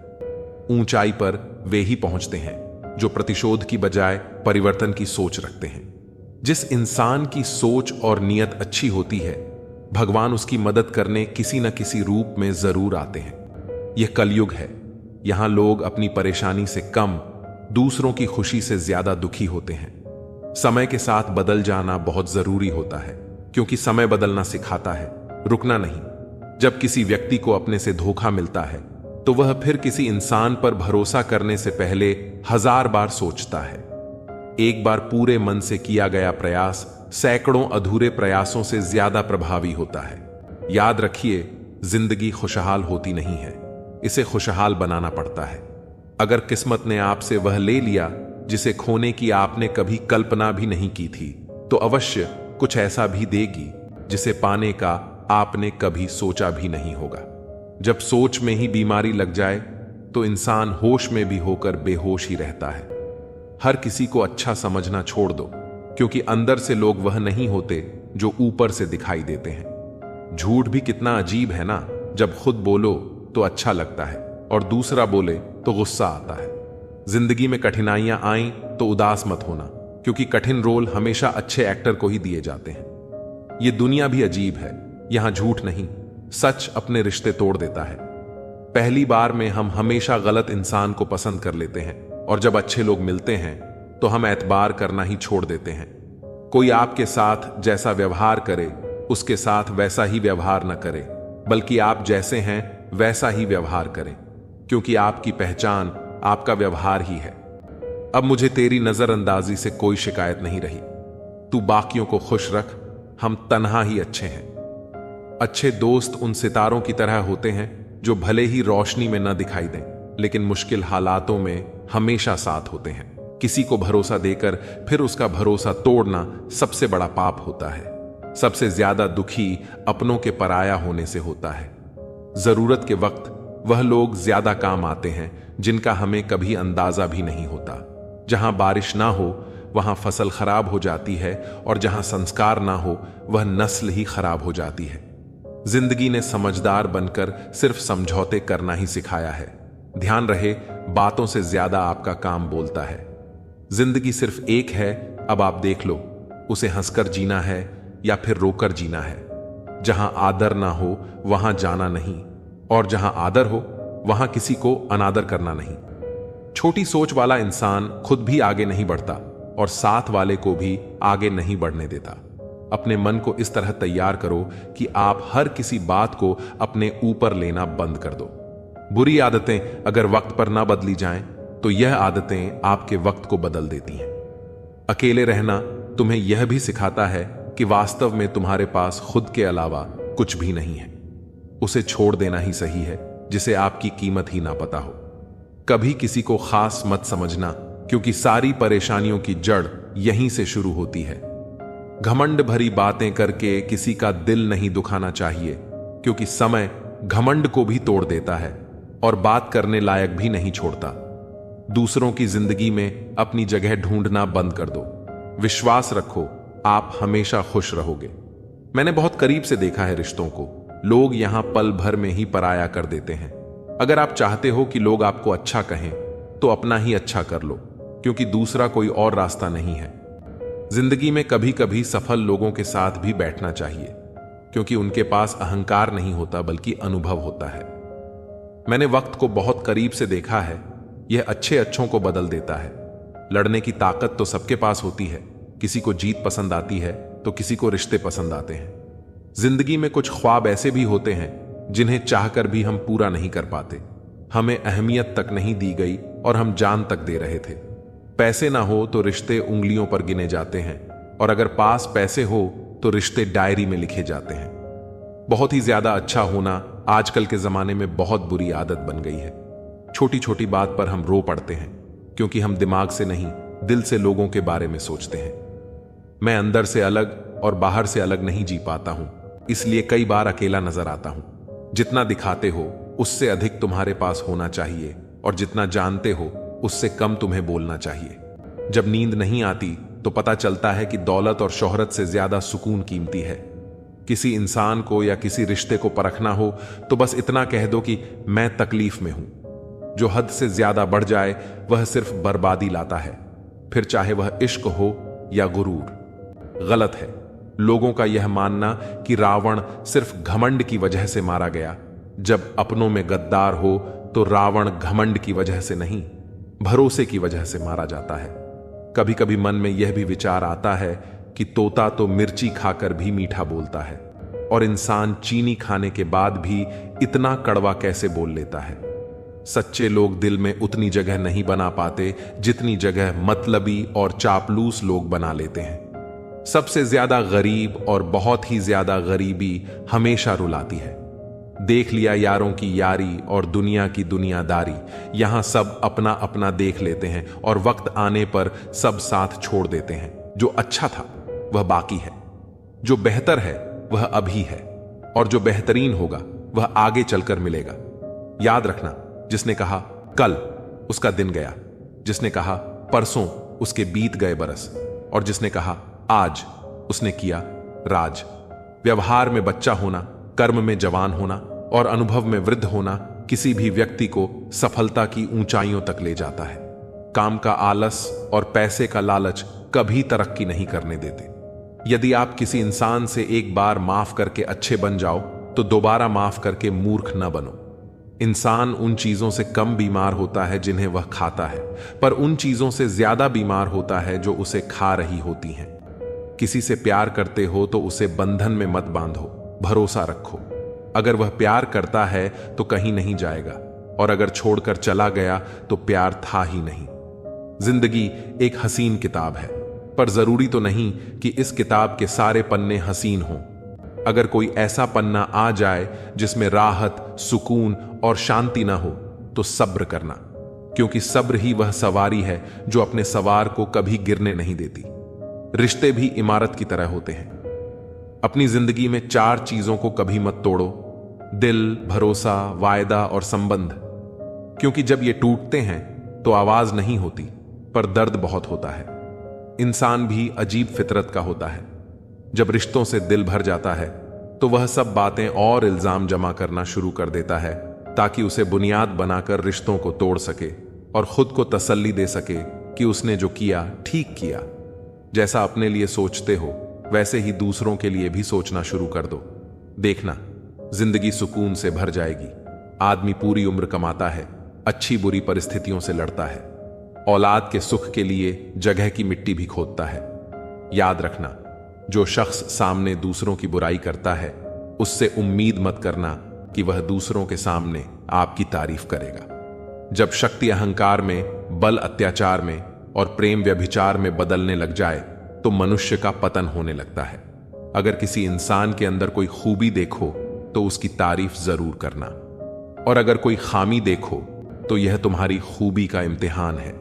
ऊंचाई पर वे ही पहुंचते हैं जो प्रतिशोध की बजाय परिवर्तन की सोच रखते हैं। जिस इंसान की सोच और नीयत अच्छी होती है, भगवान उसकी मदद करने किसी न किसी रूप में जरूर आते हैं। यह कलयुग है। यहां लोग अपनी परेशानी से कम, दूसरों की खुशी से ज्यादा दुखी होते हैं। समय के साथ बदल जाना बहुत जरूरी होता है, क्योंकि समय बदलना सिखाता है, रुकना नहीं। जब किसी व्यक्ति को अपने से धोखा मिलता है तो वह फिर किसी इंसान पर भरोसा करने से पहले 1000 बार सोचता है। एक बार पूरे मन से किया गया प्रयास सैकड़ों अधूरे प्रयासों से ज्यादा प्रभावी होता है। याद रखिए, जिंदगी खुशहाल होती नहीं है, इसे खुशहाल बनाना पड़ता है। अगर किस्मत ने आपसे वह ले लिया जिसे खोने की आपने कभी कल्पना भी नहीं की थी, तो अवश्य कुछ ऐसा भी देगी जिसे पाने का आपने कभी सोचा भी नहीं होगा। जब सोच में ही बीमारी लग जाए तो इंसान होश में भी होकर बेहोश ही रहता है। हर किसी को अच्छा समझना छोड़ दो, क्योंकि अंदर से लोग वह नहीं होते जो ऊपर से दिखाई देते हैं। झूठ भी कितना अजीब है ना, जब खुद बोलो तो अच्छा लगता है और दूसरा बोले तो गुस्सा आता है। जिंदगी में कठिनाइयां आईं तो उदास मत होना, क्योंकि कठिन रोल हमेशा अच्छे एक्टर को ही दिए जाते हैं। ये दुनिया भी अजीब है, यहां झूठ नहीं, सच अपने रिश्ते तोड़ देता है। पहली बार में हम हमेशा गलत इंसान को पसंद कर लेते हैं, और जब अच्छे लोग मिलते हैं तो हम एतबार करना ही छोड़ देते हैं। कोई आपके साथ जैसा व्यवहार करे, उसके साथ वैसा ही व्यवहार न करे, बल्कि आप जैसे हैं वैसा ही व्यवहार करें, क्योंकि आपकी पहचान आपका व्यवहार ही है। अब मुझे तेरी नजरअंदाजी से कोई शिकायत नहीं रही। तू बाकियों को खुश रख, हम तन्हा ही अच्छे हैं। अच्छे दोस्त उन सितारों की तरह होते हैं जो भले ही रोशनी में न दिखाई दें, लेकिन मुश्किल हालातों में हमेशा साथ होते हैं। किसी को भरोसा देकर फिर उसका भरोसा तोड़ना सबसे बड़ा पाप होता है। सबसे ज्यादा दुखी अपनों के पराया होने से होता है। जरूरत के वक्त वह लोग ज्यादा काम आते हैं जिनका हमें कभी अंदाजा भी नहीं होता। जहां बारिश ना हो वहां फसल खराब हो जाती है, और जहां संस्कार ना हो वह नस्ल ही खराब हो जाती है। जिंदगी ने समझदार बनकर सिर्फ समझौते करना ही सिखाया है। ध्यान रहे, बातों से ज्यादा आपका काम बोलता है। जिंदगी सिर्फ एक है, अब आप देख लो, उसे हंसकर जीना है या फिर रोकर जीना है। जहां आदर ना हो वहां जाना नहीं, और जहां आदर हो वहां किसी को अनादर करना नहीं। छोटी सोच वाला इंसान खुद भी आगे नहीं बढ़ता और साथ वाले को भी आगे नहीं बढ़ने देता। अपने मन को इस तरह तैयार करो कि आप हर किसी बात को अपने ऊपर लेना बंद कर दो। बुरी आदतें अगर वक्त पर ना बदली जाएं, तो यह आदतें आपके वक्त को बदल देती हैं। अकेले रहना तुम्हें यह भी सिखाता है कि वास्तव में तुम्हारे पास खुद के अलावा कुछ भी नहीं है। उसे छोड़ देना ही सही है जिसे आपकी कीमत ही ना पता हो। कभी किसी को खास मत समझना, क्योंकि सारी परेशानियों की जड़ यहीं से शुरू होती है। घमंड भरी बातें करके किसी का दिल नहीं दुखाना चाहिए, क्योंकि समय घमंड को भी तोड़ देता है और बात करने लायक भी नहीं छोड़ता। दूसरों की जिंदगी में अपनी जगह ढूंढना बंद कर दो। विश्वास रखो, आप हमेशा खुश रहोगे। मैंने बहुत करीब से देखा है रिश्तों को। लोग यहां पल भर में ही पराया कर देते हैं। अगर आप चाहते हो कि लोग आपको अच्छा कहें, तो अपना ही अच्छा कर लो, क्योंकि दूसरा कोई और रास्ता नहीं है। जिंदगी में कभी कभी सफल लोगों के साथ भी बैठना चाहिए, क्योंकि उनके पास अहंकार नहीं होता बल्कि अनुभव होता है। मैंने वक्त को बहुत करीब से देखा है। यह अच्छे अच्छों को बदल देता है। लड़ने की ताकत तो सबके पास होती है। किसी को जीत पसंद आती है तो किसी को रिश्ते पसंद आते हैं। जिंदगी में कुछ ख्वाब ऐसे भी होते हैं जिन्हें चाहकर भी हम पूरा नहीं कर पाते। हमें अहमियत तक नहीं दी गई और हम जान तक दे रहे थे। पैसे ना हो तो रिश्ते उंगलियों पर गिने जाते हैं, और अगर पास पैसे हो तो रिश्ते डायरी में लिखे जाते हैं। बहुत ही ज्यादा अच्छा होना आजकल के जमाने में बहुत बुरी आदत बन गई है। छोटी छोटी बात पर हम रो पड़ते हैं, क्योंकि हम दिमाग से नहीं दिल से लोगों के बारे में सोचते हैं। मैं अंदर से अलग और बाहर से अलग नहीं जी पाता हूं, इसलिए कई बार अकेला नजर आता हूं। जितना दिखाते हो उससे अधिक तुम्हारे पास होना चाहिए, और जितना जानते हो उससे कम तुम्हें बोलना चाहिए। जब नींद नहीं आती तो पता चलता है कि दौलत और शोहरत से ज्यादा सुकून कीमती है। किसी इंसान को या किसी रिश्ते को परखना हो तो बस इतना कह दो कि मैं तकलीफ में हूं। जो हद से ज्यादा बढ़ जाए वह सिर्फ बर्बादी लाता है, फिर चाहे वह इश्क हो या गुरूर। गलत है लोगों का यह मानना कि रावण सिर्फ घमंड की वजह से मारा गया। जब अपनों में गद्दार हो तो रावण घमंड की वजह से नहीं, भरोसे की वजह से मारा जाता है। कभी कभी मन में यह भी विचार आता है कि तोता तो मिर्ची खाकर भी मीठा बोलता है, और इंसान चीनी खाने के बाद भी इतना कड़वा कैसे बोल लेता है। सच्चे लोग दिल में उतनी जगह नहीं बना पाते जितनी जगह मतलबी और चापलूस लोग बना लेते हैं। सबसे ज्यादा गरीब और बहुत ही ज्यादा गरीबी हमेशा रुलाती है। देख लिया यारों की यारी और दुनिया की दुनियादारी। यहां सब अपना अपना देख लेते हैं और वक्त आने पर सब साथ छोड़ देते हैं। जो अच्छा था वह बाकी है, जो बेहतर है वह अभी है, और जो बेहतरीन होगा वह आगे चलकर मिलेगा। याद रखना, जिसने कहा कल उसका दिन गया, जिसने कहा परसों उसके बीत गए बरस, और जिसने कहा आज उसने किया राज। व्यवहार में बच्चा होना, कर्म में जवान होना और अनुभव में वृद्ध होना किसी भी व्यक्ति को सफलता की ऊंचाइयों तक ले जाता है। काम का आलस और पैसे का लालच कभी तरक्की नहीं करने देते। यदि आप किसी इंसान से एक बार माफ करके अच्छे बन जाओ तो दोबारा माफ करके मूर्ख न बनो। इंसान उन चीजों से कम बीमार होता है जिन्हें वह खाता है, पर उन चीजों से ज्यादा बीमार होता है जो उसे खा रही होती हैं। किसी से प्यार करते हो तो उसे बंधन में मत बांधो, भरोसा रखो। अगर वह प्यार करता है तो कहीं नहीं जाएगा, और अगर छोड़कर चला गया तो प्यार था ही नहीं। जिंदगी एक हसीन किताब है, पर जरूरी तो नहीं कि इस किताब के सारे पन्ने हसीन हों। अगर कोई ऐसा पन्ना आ जाए जिसमें राहत, सुकून और शांति ना हो तो सब्र करना, क्योंकि सब्र ही वह सवारी है जो अपने सवार को कभी गिरने नहीं देती। रिश्ते भी इमारत की तरह होते हैं। अपनी जिंदगी में 4 चीजों को कभी मत तोड़ो: दिल, भरोसा, वायदा और संबंध। क्योंकि जब ये टूटते हैं तो आवाज नहीं होती, पर दर्द बहुत होता है। इंसान भी अजीब फितरत का होता है। जब रिश्तों से दिल भर जाता है तो वह सब बातें और इल्जाम जमा करना शुरू कर देता है, ताकि उसे बुनियाद बनाकर रिश्तों को तोड़ सके और खुद को तसल्ली दे सके कि उसने जो किया ठीक किया। जैसा अपने लिए सोचते हो वैसे ही दूसरों के लिए भी सोचना शुरू कर दो। देखना, जिंदगी सुकून से भर जाएगी। आदमी पूरी उम्र कमाता है, अच्छी बुरी परिस्थितियों से लड़ता है, औलाद के सुख के लिए जगह की मिट्टी भी खोदता है। याद रखना, जो शख्स सामने दूसरों की बुराई करता है उससे उम्मीद मत करना कि वह दूसरों के सामने आपकी तारीफ करेगा। जब शक्ति अहंकार में, बल अत्याचार में और प्रेम व्यभिचार में बदलने लग जाए तो मनुष्य का पतन होने लगता है। अगर किसी इंसान के अंदर कोई खूबी देखो तो उसकी तारीफ जरूर करना, और अगर कोई खामी देखो तो यह तुम्हारी खूबी का इम्तिहान है।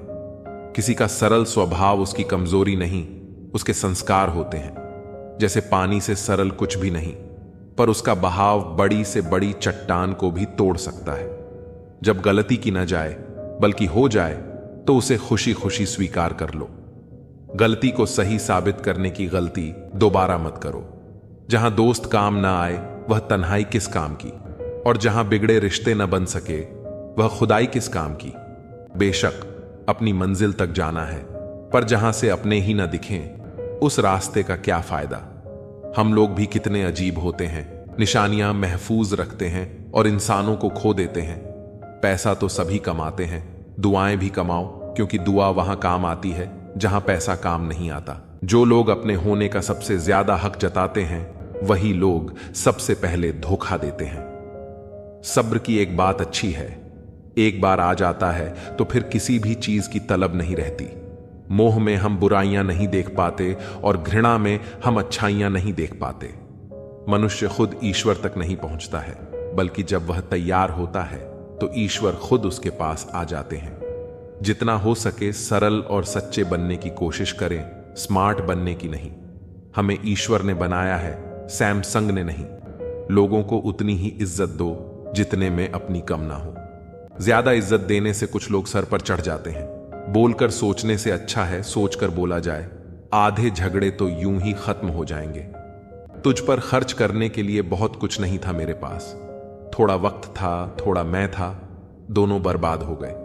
किसी का सरल स्वभाव उसकी कमजोरी नहीं, उसके संस्कार होते हैं। जैसे पानी से सरल कुछ भी नहीं, पर उसका बहाव बड़ी से बड़ी चट्टान को भी तोड़ सकता है। जब गलती की न जाए बल्कि हो जाए तो उसे खुशी खुशी स्वीकार कर लो। गलती को सही साबित करने की गलती दोबारा मत करो। जहां दोस्त काम ना आए वह तन्हाई किस काम की, और जहां बिगड़े रिश्ते न बन सके वह खुदाई किस काम की। बेशक अपनी मंजिल तक जाना है, पर जहां से अपने ही न दिखें उस रास्ते का क्या फायदा। हम लोग भी कितने अजीब होते हैं, निशानियां महफूज रखते हैं और इंसानों को खो देते हैं। पैसा तो सभी कमाते हैं, दुआएं भी कमाओ, क्योंकि दुआ वहां काम आती है जहां पैसा काम नहीं आता। जो लोग अपने होने का सबसे ज्यादा हक जताते हैं वही लोग सबसे पहले धोखा देते हैं। सब्र की एक बात अच्छी है, एक बार आ जाता है तो फिर किसी भी चीज की तलब नहीं रहती। मोह में हम बुराइयां नहीं देख पाते और घृणा में हम अच्छाइयां नहीं देख पाते। मनुष्य खुद ईश्वर तक नहीं पहुंचता है, बल्कि जब वह तैयार होता है तो ईश्वर खुद उसके पास आ जाते हैं। जितना हो सके सरल और सच्चे बनने की कोशिश करें, स्मार्ट बनने की नहीं। हमें ईश्वर ने बनाया है, सैमसंग ने नहीं। लोगों को उतनी ही इज्जत दो जितने में अपनी कम ना हो। ज्यादा इज्जत देने से कुछ लोग सर पर चढ़ जाते हैं। बोलकर सोचने से अच्छा है सोचकर बोला जाए। आधे झगड़े तो यूं ही खत्म हो जाएंगे। तुझ पर खर्च करने के लिए बहुत कुछ नहीं था मेरे पास। थोड़ा वक्त था, थोड़ा मैं था, दोनों बर्बाद हो गए।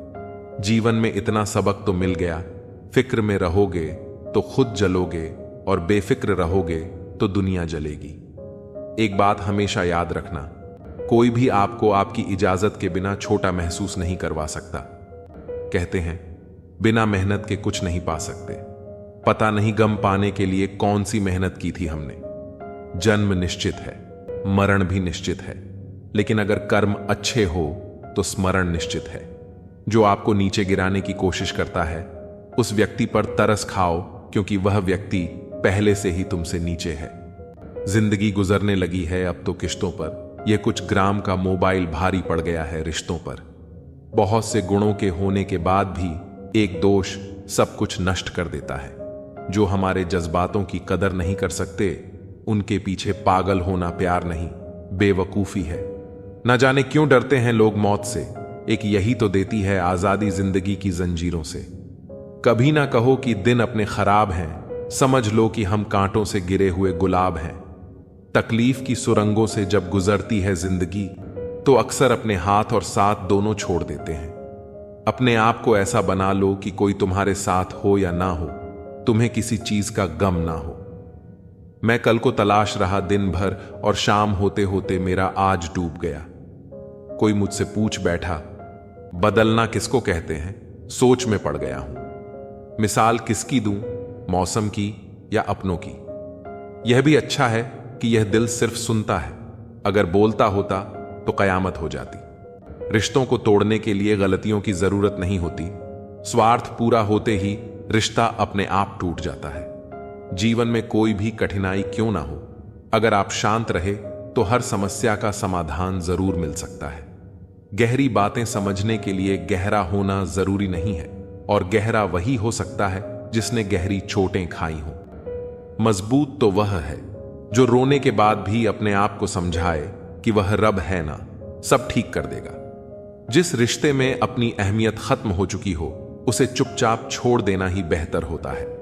जीवन में इतना सबक तो मिल गया, फिक्र में रहोगे तो खुद जलोगे और बेफिक्र रहोगे तो दुनिया जलेगी। एक बात हमेशा याद रखना, कोई भी आपको आपकी इजाजत के बिना छोटा महसूस नहीं करवा सकता। कहते हैं बिना मेहनत के कुछ नहीं पा सकते। पता नहीं गम पाने के लिए कौन सी मेहनत की थी हमने। जन्म निश्चित है, मरण भी निश्चित है, लेकिन अगर कर्म अच्छे हो तो स्मरण निश्चित है। जो आपको नीचे गिराने की कोशिश करता है उस व्यक्ति पर तरस खाओ, क्योंकि वह व्यक्ति पहले से ही तुमसे नीचे है। जिंदगी गुजरने लगी है अब तो किश्तों पर, यह कुछ ग्राम का मोबाइल भारी पड़ गया है रिश्तों पर। बहुत से गुणों के होने के बाद भी एक दोष सब कुछ नष्ट कर देता है। जो हमारे जज्बातों की कदर नहीं कर सकते, उनके पीछे पागल होना प्यार नहीं, बेवकूफी है। न जाने क्यों डरते हैं लोग मौत से, एक यही तो देती है आजादी जिंदगी की जंजीरों से। कभी ना कहो कि दिन अपने खराब हैं, समझ लो कि हम कांटों से गिरे हुए गुलाब हैं। तकलीफ की सुरंगों से जब गुजरती है जिंदगी, तो अक्सर अपने हाथ और साथ दोनों छोड़ देते हैं। अपने आप को ऐसा बना लो कि कोई तुम्हारे साथ हो या ना हो, तुम्हें किसी चीज का गम ना हो। मैं कल को तलाश रहा दिन भर और शाम होते होते मेरा आज डूब गया। कोई मुझसे पूछ बैठा, बदलना किसको कहते हैं? सोच में पड़ गया हूं। मिसाल किसकी दूं, मौसम की या अपनों की? यह भी अच्छा है कि यह दिल सिर्फ सुनता है, अगर बोलता होता तो कयामत हो जाती। रिश्तों को तोड़ने के लिए गलतियों की जरूरत नहीं होती, स्वार्थ पूरा होते ही रिश्ता अपने आप टूट जाता है। जीवन में कोई भी कठिनाई क्यों ना हो, अगर आप शांत रहे तो हर समस्या का समाधान जरूर मिल सकता है। गहरी बातें समझने के लिए गहरा होना जरूरी नहीं है, और गहरा वही हो सकता है जिसने गहरी चोटें खाई हों। मजबूत तो वह है जो रोने के बाद भी अपने आप को समझाए कि वह रब है ना, सब ठीक कर देगा। जिस रिश्ते में अपनी अहमियत खत्म हो चुकी हो, उसे चुपचाप छोड़ देना ही बेहतर होता है।